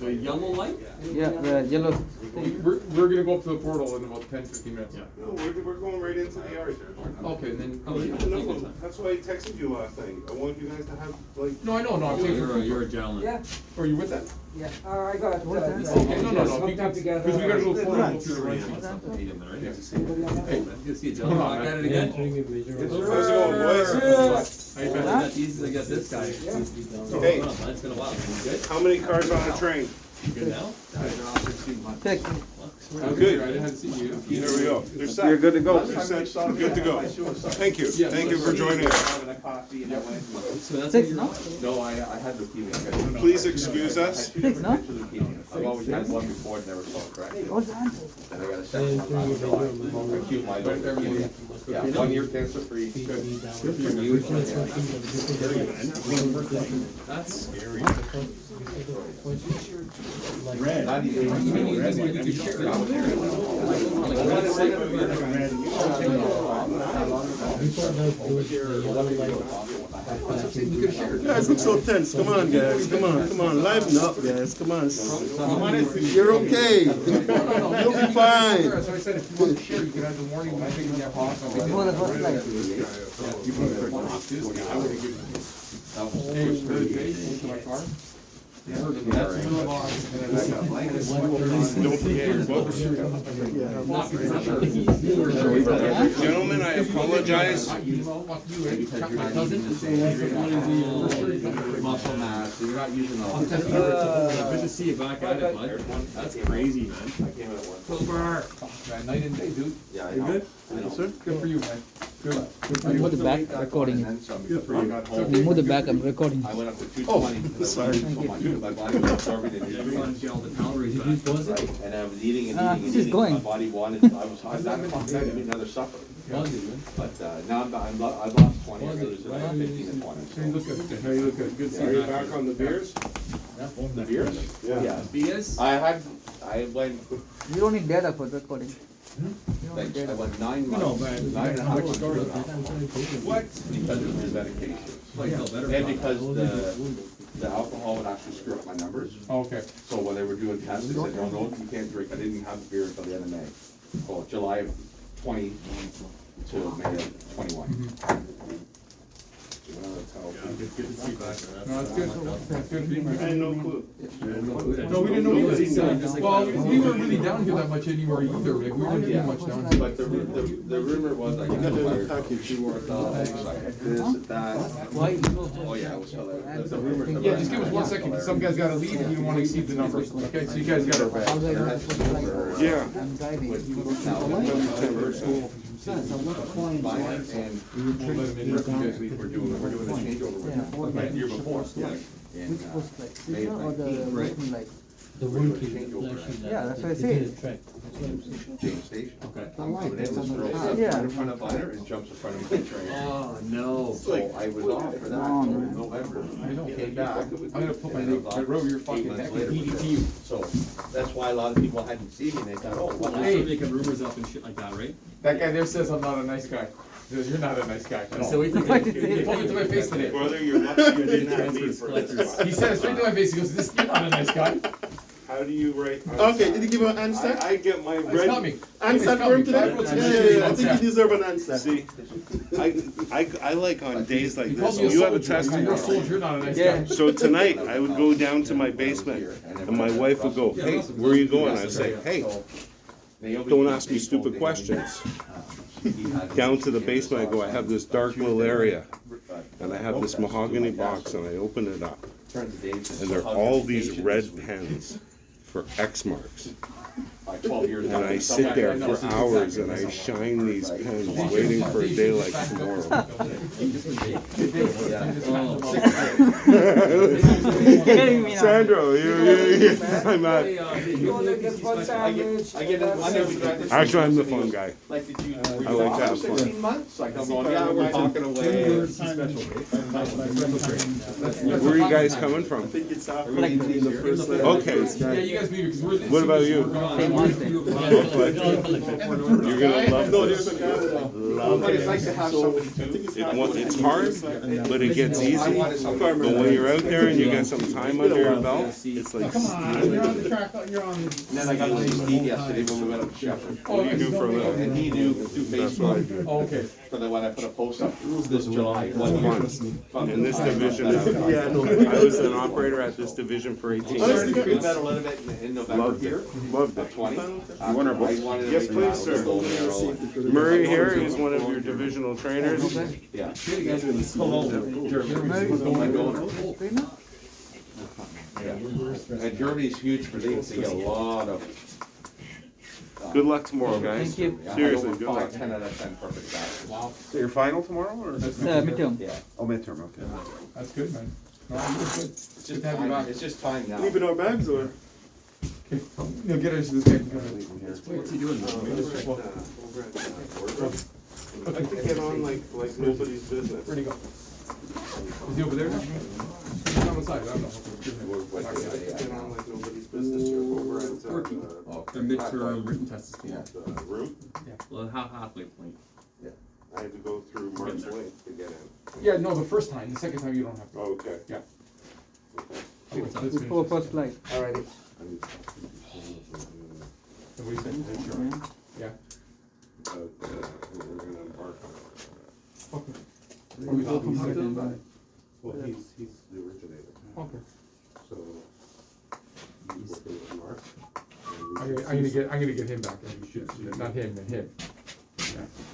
the yellow light? Yeah, the yellow thing. We're gonna go up to the portal in about 10-15 minutes. Yeah. No, we're going right into the yard. Okay, and then. No, that's why I texted you last night. I want you guys to have, like, No, I know, no, I'm saying. You're a gentleman. Yeah, Are you with them? yeah, I got, What's that? Okay, no, just no, hooked up together. because we gotta go Good portal lunch. to the right. Good to see you. Anybody on that? Hey. Good to see you, Hold gentlemen. on, I got it We're again. entering a major. how's it going, boys? How you been? Not easy to get this guy. Hey. It's been a while. You good? How many cars on a train? You good now? Check. I'm good. I didn't see you. There we go. They're set. You're good to go. They're set. Good to go. Thank you. Yeah, Thank you for joining us. So that's Six, no? No, I had leukemia. Please excuse us. 6, no? I've always had one before, it never saw it correct. What's the answer? And I got a Entering second a one on major July. minor. Acute myeloid leukemia. Yeah, 1 year cancer free. Speed be down. That's scary. Red. Not even. You can share Before the yellow light. You guys look so tense. Come on, guys. Come on. Liven up, guys. Come on. You're okay. You'll be fine. So I said, if you want to share, you can have the warning when I take the off. Before the first light. Hey, good day, to my car. Gentlemen, I apologize. Muscle mass, so you're not using all. Good to see you back at it, bud. That's crazy, man. Man, night and day, dude. Yeah, I You know. good? Good for you, man. Good. Move the back, recording. And then some, before I got home, Move the back, I'm recording. I went up to 220. sorry. So much, my body was absorbing it. Get all the calories Did you back. pause it? And I was eating and Ah, eating and this is eating. going. My body wanted, I was hot, 9 o'clock at night, I need another supper. Pause it, man. But, now I've lost 20, I'm gonna lose another 15 to 20. So you look good. How you look good? Good to see Are you you back. back on the beers? The beers? Yeah. Beers? I went, You don't need data for recording. You don't like, need I data. went 9 months. No, man. 9.5 months What? because of the medication. Like, no, better And not. because the alcohol would actually screw up my numbers. Oh, okay. So when they were doing tests, they said, no, you can't drink. I didn't have beer until the end of May. Well, July of 20 to May of 21. Good to see you back. No, that's good. That's good. I had no clue. No, we didn't know either. Well, we weren't really down here that much anymore either, Rick. We weren't doing much down here. But the rumor was I got fired. package. You were this, that. Why? Oh, yeah, it was hilarious. The rumors. Yeah, just give us 1 second, 'cause some guys gotta leave and you don't wanna exceed the numbers. Okay, so you guys gotta. How do I know it's first light? Yeah. I'm driving. Buy it and we're doing a changeover with them. Like the year before, like in, Which first light? May Signal or the Right. working light? The one key, flashing light. Yeah, that's what I It say. did a track. That's what I'm saying. James Station. Okay. I'm coming in, this girl sits Yeah. right in front of mine and jumps in front of my train. Oh, no. So I was off for that Oh, until man. November. I know. Came back. I'm gonna put my and leg, about right over your 8 fucking months neck later, and heat it to you. So that's why a lot of people hadn't seen me and they thought, oh, what They happened? start making rumors up and shit like that, right? That guy there says I'm not a nice guy. He goes, you're not a nice guy. So we think. Why did they- He told me to my face today. Brother, you're lucky you didn't have me for this. He said it straight to my face, he goes, this, you're not a nice guy. How do you rate? Okay, did you give him an answer? I get my It's red. coming. Answer It's for him coming. today? I wrote some Yeah, shit yeah, in yeah, I think WhatsApp. you deserve an answer. See, I like on days like He called this. me a You have a soldier. test You're a tomorrow. soldier, you're not a nice Yeah. guy. So tonight, I would go down to my basement, and my wife would go, "Hey, where are you going?" I'd say, "Hey, don't ask me stupid questions." Down to the basement, I go, "I have this dark little area, and I have this mahogany box, and I open it up, and there are all these red pens for X marks. And I sit there for hours and I shine these pens, waiting for a day like tomorrow." He's kidding me now. Sandro, I'm not. Actually, I'm the fun guy. Like, did you, I like to have fun. 16 months? Like, I'm going, yeah, we're talking away. Where are you guys coming from? I think it's after Like- the first letter. Okay. Yeah, you guys leave it, because we're. What about you? Same Wednesday. You're gonna love No, this. there's a guy that But it's nice to have somebody It's hard, but it gets easy. But when you're out there and you get some time under your belt, it's like. Come on, you're on the track, you're on the. And then I got to see Steve yesterday when we went up to Shepherd. What do you do for a living? And he do Facebook, Oh, okay. for the, when I put a post up this July, 1 year. In this division, I was an operator at this division for 18 We started to years. feel better a little bit in November Loved here, it, loved it. 20. You want our books? Yes, please, sir. Murray here, he's one of your divisional trainers. Yeah. And Germany's huge for these, they get a lot of. Good luck tomorrow, guys. Thank you. Seriously, good 5, luck. 10 out of 10 perfect passes. So your final tomorrow, or? It's midterm. Yeah. Oh, midterm, okay. That's good, man. No, I'm good. It's just Good to have you time, back. it's just time now. Leaving our bags, or? No, get us this guy. What's he doing? I could get on like nobody's business. Where'd he go? Is he over there now? He's on the side, I don't know. Get on like nobody's business. You're over at, Okay. The midterm written test is tomorrow. The route, Well, halfway point. I had to go through Mark's Lake to get in. Yeah, no, the first time. The second time you don't have to. Oh, okay. Yeah. Okay. What's up? Let's Before finish first light. this. Alrighty. But, And we said insurance. Yeah. we're gonna embark on it. Okay. Then Are we go talking from about second that? light. Well, he's the originator, Okay. so he's working with Mark. I'm gonna get him back. Not him, him.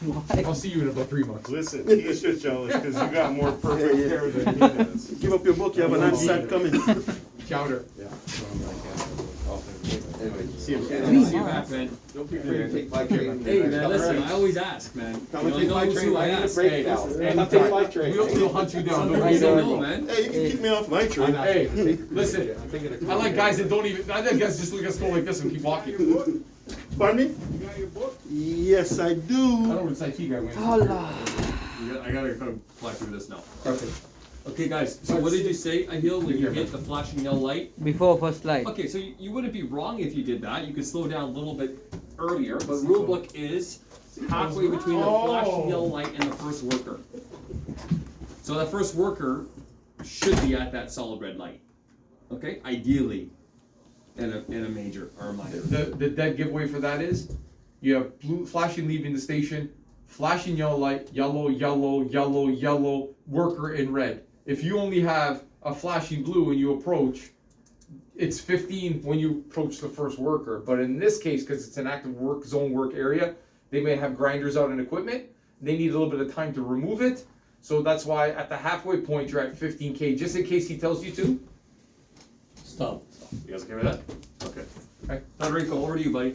Why? I'll see you in about 3 months. Listen, he's just jealous because you got more perfect hair than he does. Give up your book, you have an answer coming. Chowder. Yeah. So I'm like, anyway. See you. See you back, man. Don't be afraid to take my train. Hey, man, listen, I always ask, man. Come and You take know my who's train, who I I need a ask. break Hey, now. listen, I'll take my train. We'll hunt you down. Don't Sometimes worry. I know, man. Hey, you can kick me off my train. Hey, listen, I like guys that don't even, I like guys just look at go like this and keep walking. Pardon me? You got your book? Yes, I I do. don't know what IT guy went. Allah. I gotta kind of fly through this now. Okay. Okay, guys, so what did you say, Ahil, when you hit the flashing yellow light? Before first light. Okay, so you wouldn't be wrong if you did that. You could slow down a little bit earlier, but rule book is halfway between the flashing yellow light and the first worker. So the first worker should be at that solid red light. Okay, ideally, in a major or a minor. The dead giveaway for that is, you have blue flashing leaving the station, flashing yellow light, yellow, yellow, yellow, yellow, worker in red. If you only have a flashing blue when you approach, it's 15 when you approach the first worker. But in this case, because it's an active work zone work area, they may have grinders out and equipment. They need a little bit of time to remove it. So that's why at the halfway point you're at 15K, just in case he tells you to. Stop. You guys okay with that? Okay. Okay. Federico, over to you, buddy.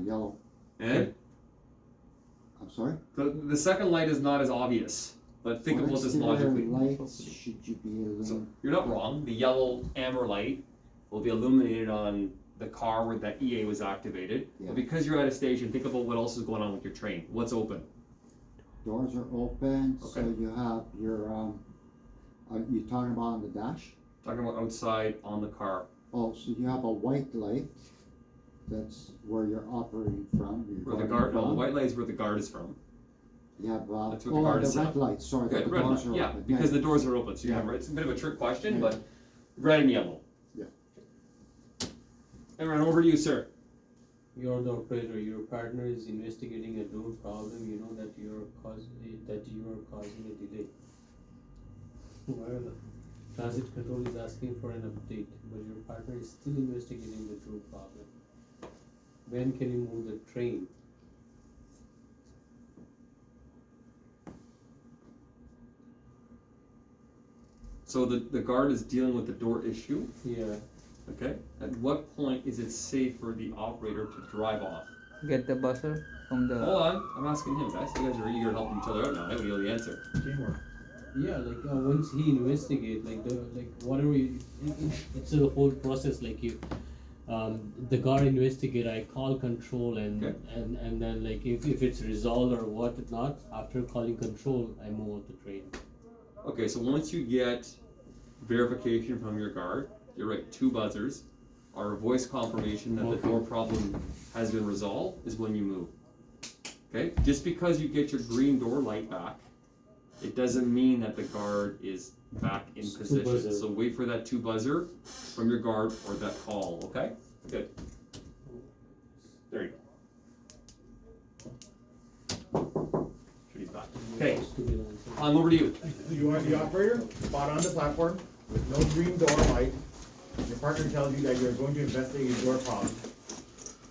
Yellow. And I'm sorry? the second light is not as obvious, but think about this logically. Lights should you be So illuminated? you're not wrong. The yellow amber light will be illuminated on the car where that EA was activated. Yeah. But because you're at a station, think about what else is going on with your train. What's open? Doors are open, so Okay. you have your, are you talking about on the dash? Talking about outside on the car. Oh, so you have a white light, that's where you're operating from. you're Where the guarding guard, no, the from. white light is where the guard is from. You have, That's what the guard the is red at. light, sorry, Good, the red doors light, are yeah, open. because the doors are open. So you Yeah. have, it's a bit of a trick question, Yeah. but red and yellow. Yeah. And right over to you, sir. You're the operator. Your partner is investigating a door problem. You know that you are causing a delay. While the transit control is asking for an update, but your partner is still investigating the door problem. When can you move the train? So the guard is dealing with the door issue. Yeah. Okay. At what point is it safe for the operator to drive off? Get the buzzer from the. Hold on, I'm asking him, guys. You guys are eager to help each other out now. I don't know the answer. Teamwork. Yeah, like once he investigate, whatever it's a whole process. Like you, the guard investigate. I call control Okay. and then like if it's resolved or what not, after calling control, I move out the train. Okay, so once you get verification from your guard, you're right, 2 buzzers, or a voice confirmation that the door problem has been resolved is when you move. Okay? Just because you get your green door light back, it doesn't mean that the guard is back in It's 2 position. buzzer. So wait for that 2 buzzer from your guard or that call, okay? Good. There you go. He's back. Okay, Stupid answer. I'm over to you. You are the operator, spot on the platform, with no green door light. Your partner tells you that you're going to investigate your door problem.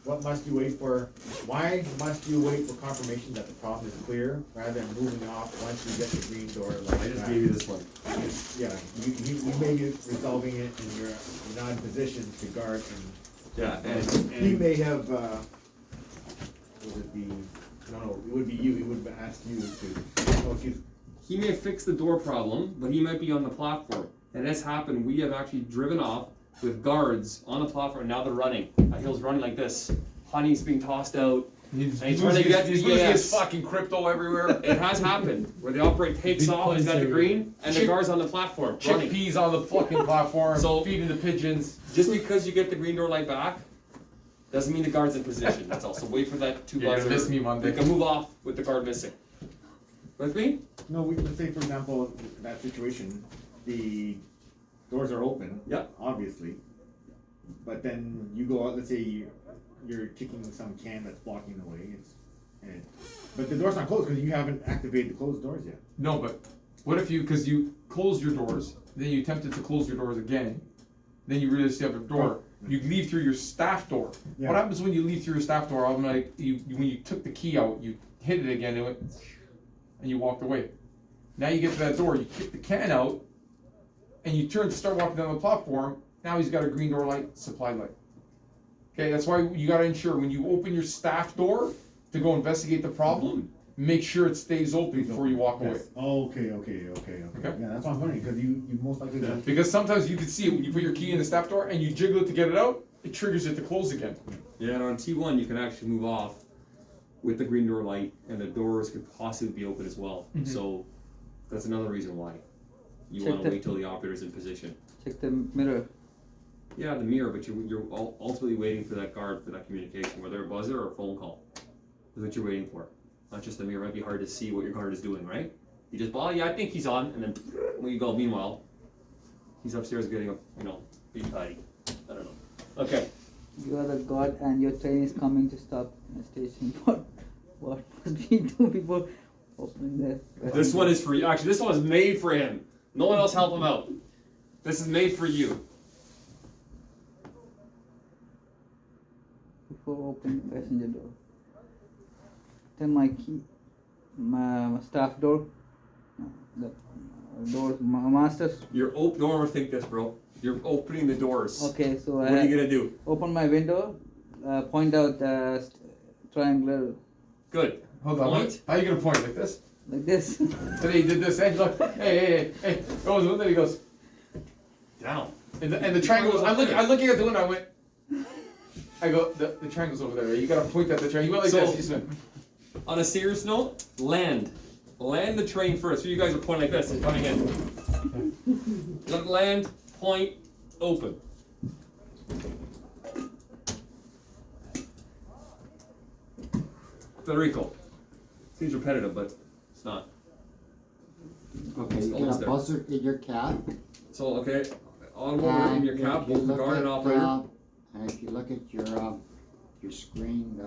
What must you wait for? Why must you wait for confirmation that the problem is clear, rather than moving off once you get the green door light? I just back? gave you this one. Yeah, you may be resolving it and you're not in position to guard Yeah, and he may have, would it be, no, it would be you, he would ask you to, oh, excuse. He may fix the door problem, but he might be on the platform. And that's happened. We have actually driven off with guards on the platform, and now they're running. Hill's running like this. Honey's being tossed out. He's And he's trying to losing get his, the he's losing his ES. fucking crypto everywhere. It has happened, where the operator takes off, he's got the green, and the Chick- car's on the platform, running. Chickpeas on the fucking platform, So- feeding the pigeons. Just because you get the green door light back, doesn't mean the guard's in position, that's all. So wait for that two You're gonna buzzer. miss me Monday. They can move off with the guard missing. With me? No, let's say for example, that situation, the doors are open. Yeah. Obviously. But then you go out, let's say you're kicking some can that's blocking the way, but the door's not closed because you haven't activated the closed doors yet. No, but what if because you close your doors, then you attempted to close your doors again, then you realize you have a door. You leave through your staff door. Yeah. What happens when you leave through your staff door? When you took the key out, you hit it again, and you walked away. Now you get to that door, you kick the can out, and you turn to start walking down the platform. Now he's got a green door light, supply light. Okay, that's why you gotta ensure when you open your staff door to go investigate the problem, make sure it stays open before you walk away. Yes. Oh, okay. Okay. Yeah, that's what I'm wondering because you most likely don't. Because sometimes you can see it when you put your key in the staff door and you jiggle it to get it out, it triggers it to close again. Yeah, and on T1 you can actually move off with the green door light, and the doors could possibly be open as well. Mhm. So that's another reason why you Check want to the- wait till the operator's in position. Check the mirror. Yeah, the mirror, but you're ultimately waiting for that guard for that communication, whether a buzzer or a phone call. Is what you're waiting for. Not just the mirror. It might be hard to see what your guard is doing, right? You just, well, yeah, I think he's on, and then when you go, meanwhile, he's upstairs getting a, beef patty. I don't know. Okay. You are the god and your train is coming to stop in the station. What must we do before opening the... This one is for you. Actually, this one is made for him. No one else help him out. This is made for you. Before opening the passenger door. Then my key, my staff door, the doors, my master's. Don't overthink this, bro. You're opening the doors. Okay, so What are you gonna do? open my window, point out the triangular Good. Hold on, Point. how are you gonna point like this? like this. Today he did this, and look, hey, goes window, he goes, Down. and the triangle goes, I'm looking at the window, I go, the triangle's over there, you gotta point at the triangle, you went like So- this, you just went. On a serious note, land. Land the train first. So you guys are pointing like this and coming in. Let land, point, open. Federico. Seems repetitive, but it's not. Okay, It's you get almost a there. buzzer in your cab. So, okay, automobile in your and cab, if you both the look guard and at, operator. And if you look at your screen,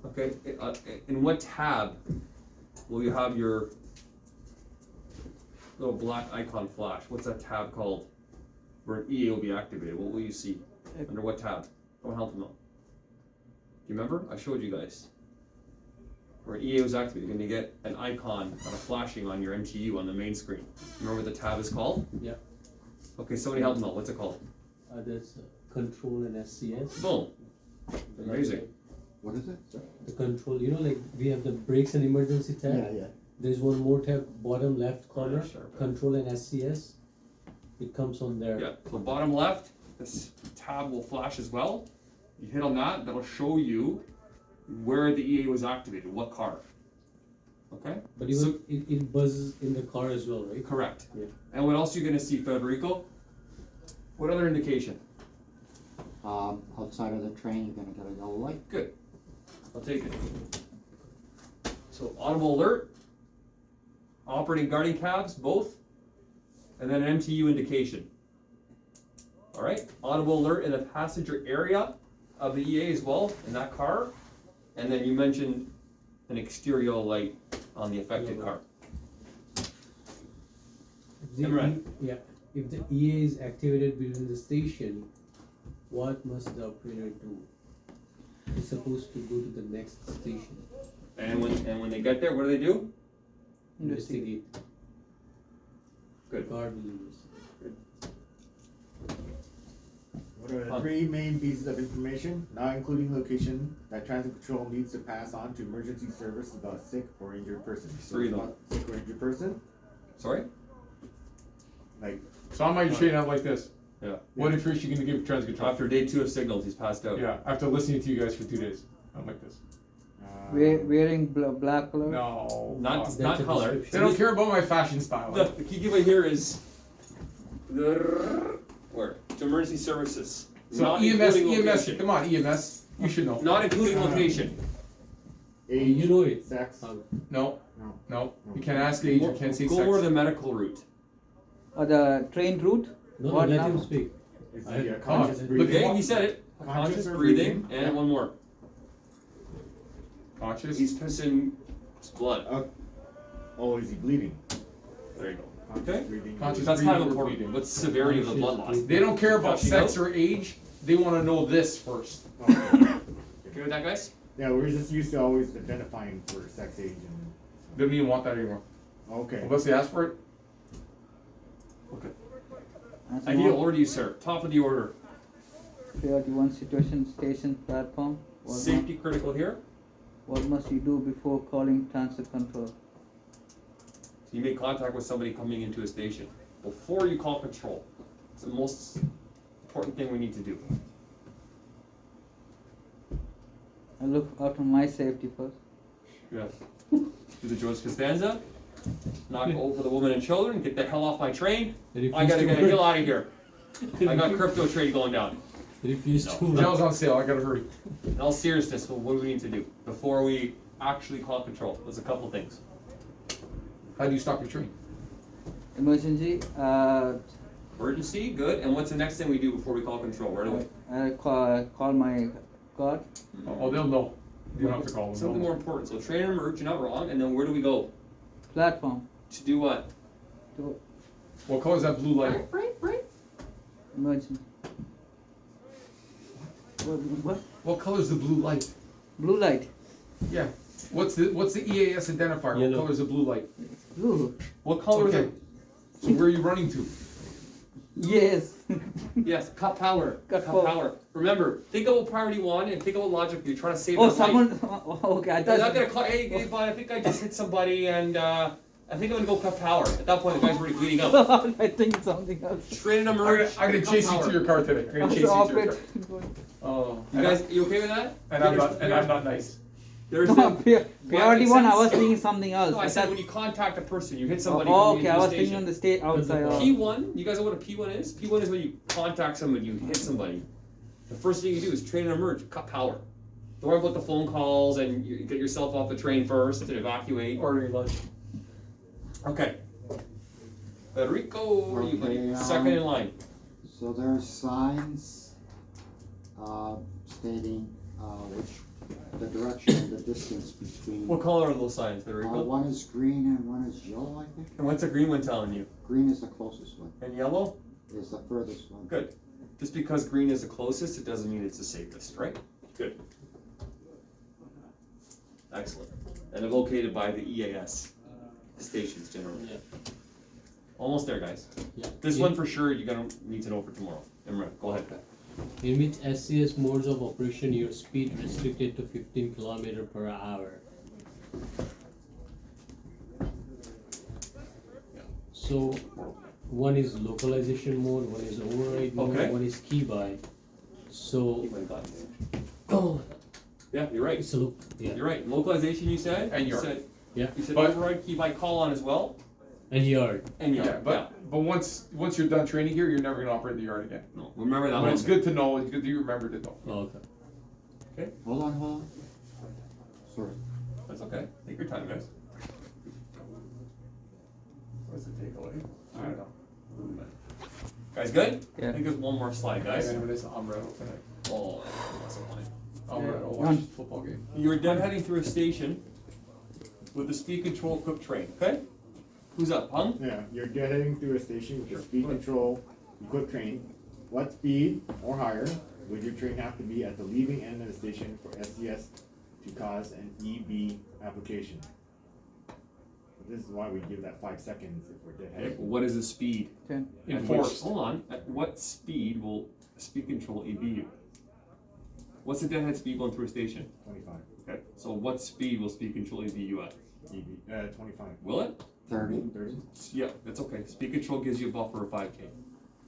Okay, in what tab will you have your little black icon flash? What's that tab called? Where an EA will be activated. What will you see? Under what tab? Don't help them out. Do you remember? I showed you guys. Where EA was activated, you're gonna get an icon of a flashing on your MTU on the main screen. Remember what the tab is called? Yeah. Okay, somebody help them out. What's it called? There's control and SCS. Boom. Amazing. what is it? The control, like we have the brakes and emergency tab. Yeah. There's one more tab, bottom left corner, Sharp. control and SCS. It comes on there. Yeah, so bottom left, this tab will flash as well. You hit on that, that'll show you where the EA was activated, what car. Okay? But even it buzzes in the car as well, right? Correct. Yeah. And what else are you gonna see, Federico? What other indication? Outside of the train, you're gonna get a yellow light. Good. I'll take it. So audible alert, operating guarding cabs, both, and then an MTU indication. All right, audible alert in the passenger area of the EA as well, in that car, and then you mentioned an exterior light on the affected Yeah, car. The if the EA is activated within the station, what must the operator do? He's supposed to go to the next station. And when they get there, what do? Investigate. Good. Guard will investigate. What are the three main pieces of information, not including location, that transit control needs to pass on to emergency service about a sick or injured person? So Three it's of them. about sick or injured person, Sorry? like So I might straighten out like this. Yeah. What information you gonna give transit control? After day 2 of signals, he's passed out. Yeah, after listening to you guys for 2 days, I'm like this. Wearing black color. No. Not fuck. not That's a color. description. They don't care about my fashion style. The key giveaway here is where to emergency services. So not EMS, including EMS, location. come on, EMS. You should know. Not including location. Age, You know it. sex. No, No. no. You can't ask age. You can't say Go sex. more the medical route. Or the train route. No, What let now? him speak. Is I- the conscious look breathing. Okay, he said it. Conscious breathing, and one more. Conscious. He's pissing blood. Oh, is he bleeding? There you go. Conscious Okay. breathing. Conscious That's kind of breathing or important. bleeding. What's the severity of the blood loss? They don't care about Touching sex out? or age. They want to know this first. Okay. Okay with that, guys? Yeah, we're just used to always identifying for sex, age, and They don't even want that anymore. okay. Unless they ask for it. As I need to order you, sir. Top of the order. Priority 1 situation station platform. Safety critical here. What must you do before calling transit control? So you make contact with somebody coming into a station before you call control. It's the most important thing we need to do. I look out for my safety first. Yeah. Do the George Costanza. Knock over the women and children. Get the hell off my train. I gotta get the hell out of here. I got crypto trade going down. Refuse to. Gel's on sale. I gotta hurry. In all seriousness, what do we need to do before we actually call control? There's a couple things. How do you stop your train? Emergency. Emergency, good. And what's the next thing we do before we call control? Where do we? I call my guard. Oh, they'll know. You don't have to call them. Something more important. So train and emerge, you're not wrong. And then where do we go? Platform. To do what? To What color is that blue light? emergency. What? What color is the blue light? Blue light. Yeah. What's the EAS identifier? Yellow. What color is the blue light? Blue. What color is Okay. it? So where are you running to? Yes. Yes, cut power. Cut Cut power. power. Remember, think about priority one and think about logic. You're trying to save Oh, that life. someone. Okay, I You're not thought. gonna call. Hey, bud, I think I just hit somebody, and I think I'm gonna go cut power. At that point, the guy's already bleeding out. I think it's something else. Train and I'm emerge. gonna cut chase you power. to your car today. I'm gonna chase you to your car. Oh. You guys, you okay with that? And I'm not nice. There's No, the. priority makes 1. I sense. was thinking something else. No, I said when you contact a person, you hit somebody. Oh, coming okay, into I the was thinking station. on the state outside. P1, you guys know what a P1 is? P1 is when you contact somebody, you hit somebody. The first thing you do is train and emerge, cut power. Don't worry about the phone calls and you get yourself off the train first to evacuate. Ordering lunch. Okay. Federico, are you Okay, second in line? So there's signs, stating, the direction and the distance between. What color are those signs, Federico? One is green and one is yellow, I think. And what's the green one telling you? Green is the closest one, And yellow? is the furthest one. Good. Just because green is the closest, it doesn't mean it's the safest, right? Good. Excellent. And they're located by the EAS stations generally. Yeah. Almost there, guys. Yeah. This In- one for sure you're gonna need to know for tomorrow. Imran, go ahead. In which SCS modes of operation, your speed restricted to 15 km per hour. So, one is localization mode, one is override mode, Okay. one is key buy. So, Oh. Yeah, you're right. so yeah, You're right. Localization, you said. And you yard. said. yeah, You said But- override, key by call on as well. and yard. And Yeah, yard. but once you're done training here, you're never gonna operate the yard again. No, remember that But one. it's good to know. It's good that you remembered it though. Oh, okay. Hold on. Sorry. That's okay. Take your time, guys. What's the takeaway? I don't know. Guys, good? Yeah. I think there's one more slide, guys. Guys, anyone is Umbrella tonight. Oh, that's so funny. Umbrella, Yeah. watch the football game. You're deadheading through a station with the speed control equipped train, okay? Who's up, Hung? Yeah, you're heading through a station with Sure. a speed Go ahead. control equipped train. What speed or higher would your train have to be at the leaving end of the station for SCS to cause an EB application? This is why we give that 5 seconds if we're Okay, deadheading. what is the speed? 10. At Enforced. which- hold on. At what speed will speed control EB you? What's the deadhead speed going through a station? 25. Okay, so what speed will speed control EB you at? EB, 25. Will it? 30. 30. Yeah, that's okay. Speed control gives you a buffer of 5K.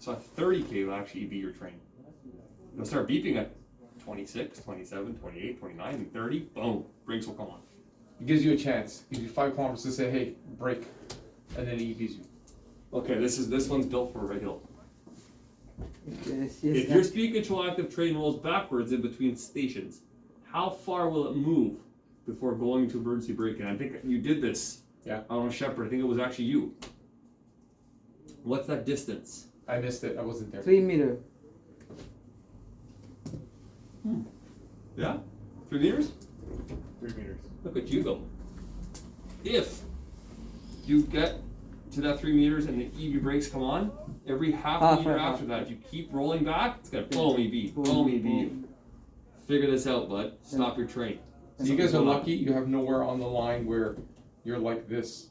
So at 30K will actually be your train. It'll start beeping at 26, 27, 28, 29, and 30, boom, brakes will come on. It gives you a chance. Gives you 5 kilometers to say, hey, brake, and then it gives you. Okay, this one's built for Red Hill. Yes, yes, If your speed control active train rolls backwards in between stations, how far will it move before going to emergency braking? I think you did this. Yeah. I don't know, Shepard. I think it was actually you. What's that distance? I missed it. I wasn't there. 3 meter. Yeah? 3 meters? 3 meters. Look at you go. If you get to that 3 meters and the EV brakes come on, every half a meter after that, if you keep rolling back, it's gonna blow me beat, blow me beat. Figure this out, bud. Stop your train. So you guys are lucky. You have nowhere on the line where you're like this.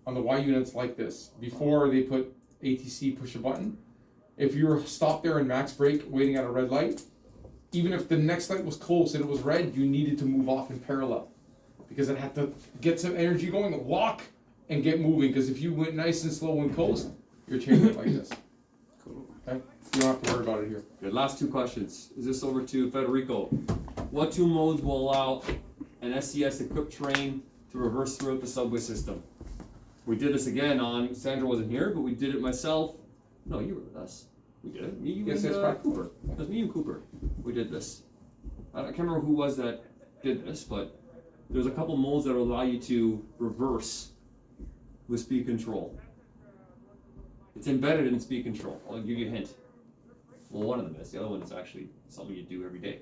On the Y units like this. Before they put ATC push a button, if you were stopped there in max brake waiting at a red light, even if the next light was close and it was red, you needed to move off in parallel because it had to get some energy going, lock, and get moving. Because if you went nice and slow and coast, your train went like this. Okay, you don't have to worry about it here. Good. Last 2 questions. Is this over to Federico? What 2 modes will allow an SCS equipped train to reverse throughout the subway system? We did this again on, Sandra wasn't here, but we did it myself. No, you were with us. We did it. Me, you, Yes, and yes, right. Cooper. It was me and Cooper. We did this. I can't remember who was that did this, but there's a couple modes that will allow you to reverse with speed control. It's embedded in speed control. I'll give you a hint. Well, one of them is. The other one is actually something you do every day.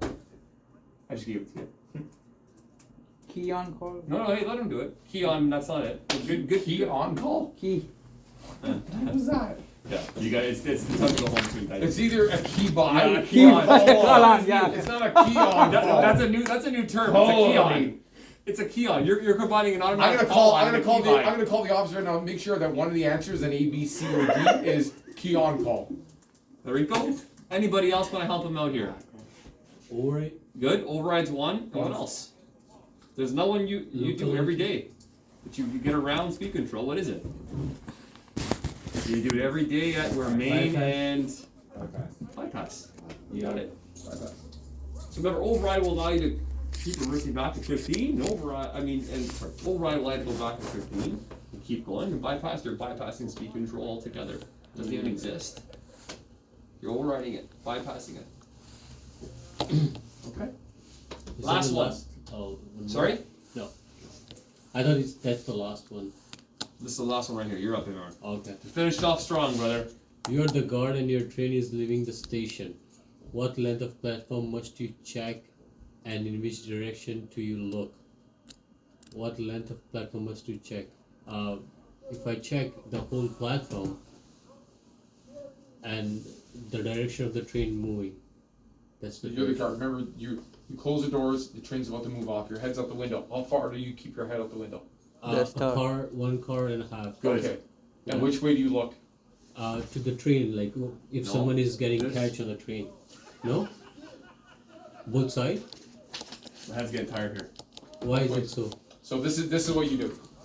I just gave it to you. Key on call. No, hey, let him do it. Key on, that's not it. Good Key on call? Key. What was that? Yeah, you got it's the time to go home soon, guys. It's either a key by. Yeah, a key on. Call on, yeah. It's not a key on call. That's a new term. It's a key on. Holy. It's a key on. You're combining an I'm automatic gonna call. on I'm and gonna a call key the. by. I'm gonna call the officer and I'll make sure that one of the answers in A, B, C, or D is key on call. There we go. Anybody else want to help him out here? Override. Good. Override's one. And what else? There's no one you do every day, but you get around speed control. What is it? You do it every day at where main and bypass. You got it. So remember, override will allow you to keep reversing back to 15. Override, override will allow you to go back to 15 and keep going. And bypass, you're bypassing speed control altogether. It doesn't even exist. You're overriding it, bypassing it. Okay. Is Last that the one. Oh, one Sorry? more? No. I thought that's the last one. This is the last one right here. You're up, Imran. Okay. You finished off strong, brother. You're the guard and your train is leaving the station. What length of platform must you check and in which direction do you look? What length of platform must you check? If I check the whole platform and the direction of the train moving, that's the You're the direction. car. Remember, you close the doors. The train's about to move off. Your head's out the window. How far do you keep your head out the window? That's A tough. one car and a half. Good. Okay. And which way do you look? To the train, like if No. someone is getting This. catch on the train. No? Both sides? My head's getting tired here. Why is it so? So this is what you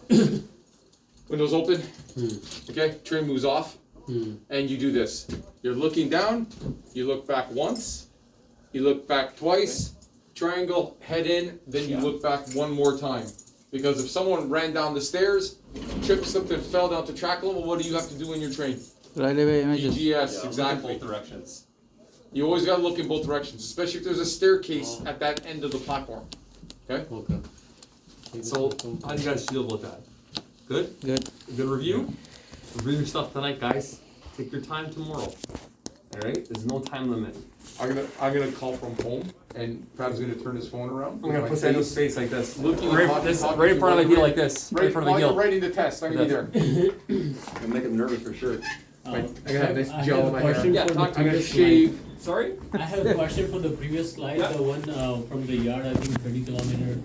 do. Windows open. Hmm. Okay. Train moves off, Hmm. and you do this. You're looking down. You look back once. You look back twice. Triangle. Head in. Then you look back one more time. Because if someone ran down the stairs, tripped, slipped, and fell down to track level, what do you have to do in your train? Right away images. EGS, exactly. Both directions. You always gotta look in both directions, especially if there's a staircase at that end of the platform. Okay? Okay. So, how do you guys feel about that? Good? Good. Good review? Review your stuff tonight, guys. Take your time tomorrow. Alright? There's no time limit. I'm gonna call from home, and Fab's gonna turn his phone around. I'm gonna put Sando's face like this. Looking Right, at this, talking right in to front of the you heel like this. Right in front of while the you're heel. writing the test, I'm gonna be there. Gonna make him nervous for sure. I have nice gel in my hair. Yeah, talk to I'm me. gonna shave. Sorry? I have a question for the previous slide, Yeah. the one from the yard, I think 30 kilometer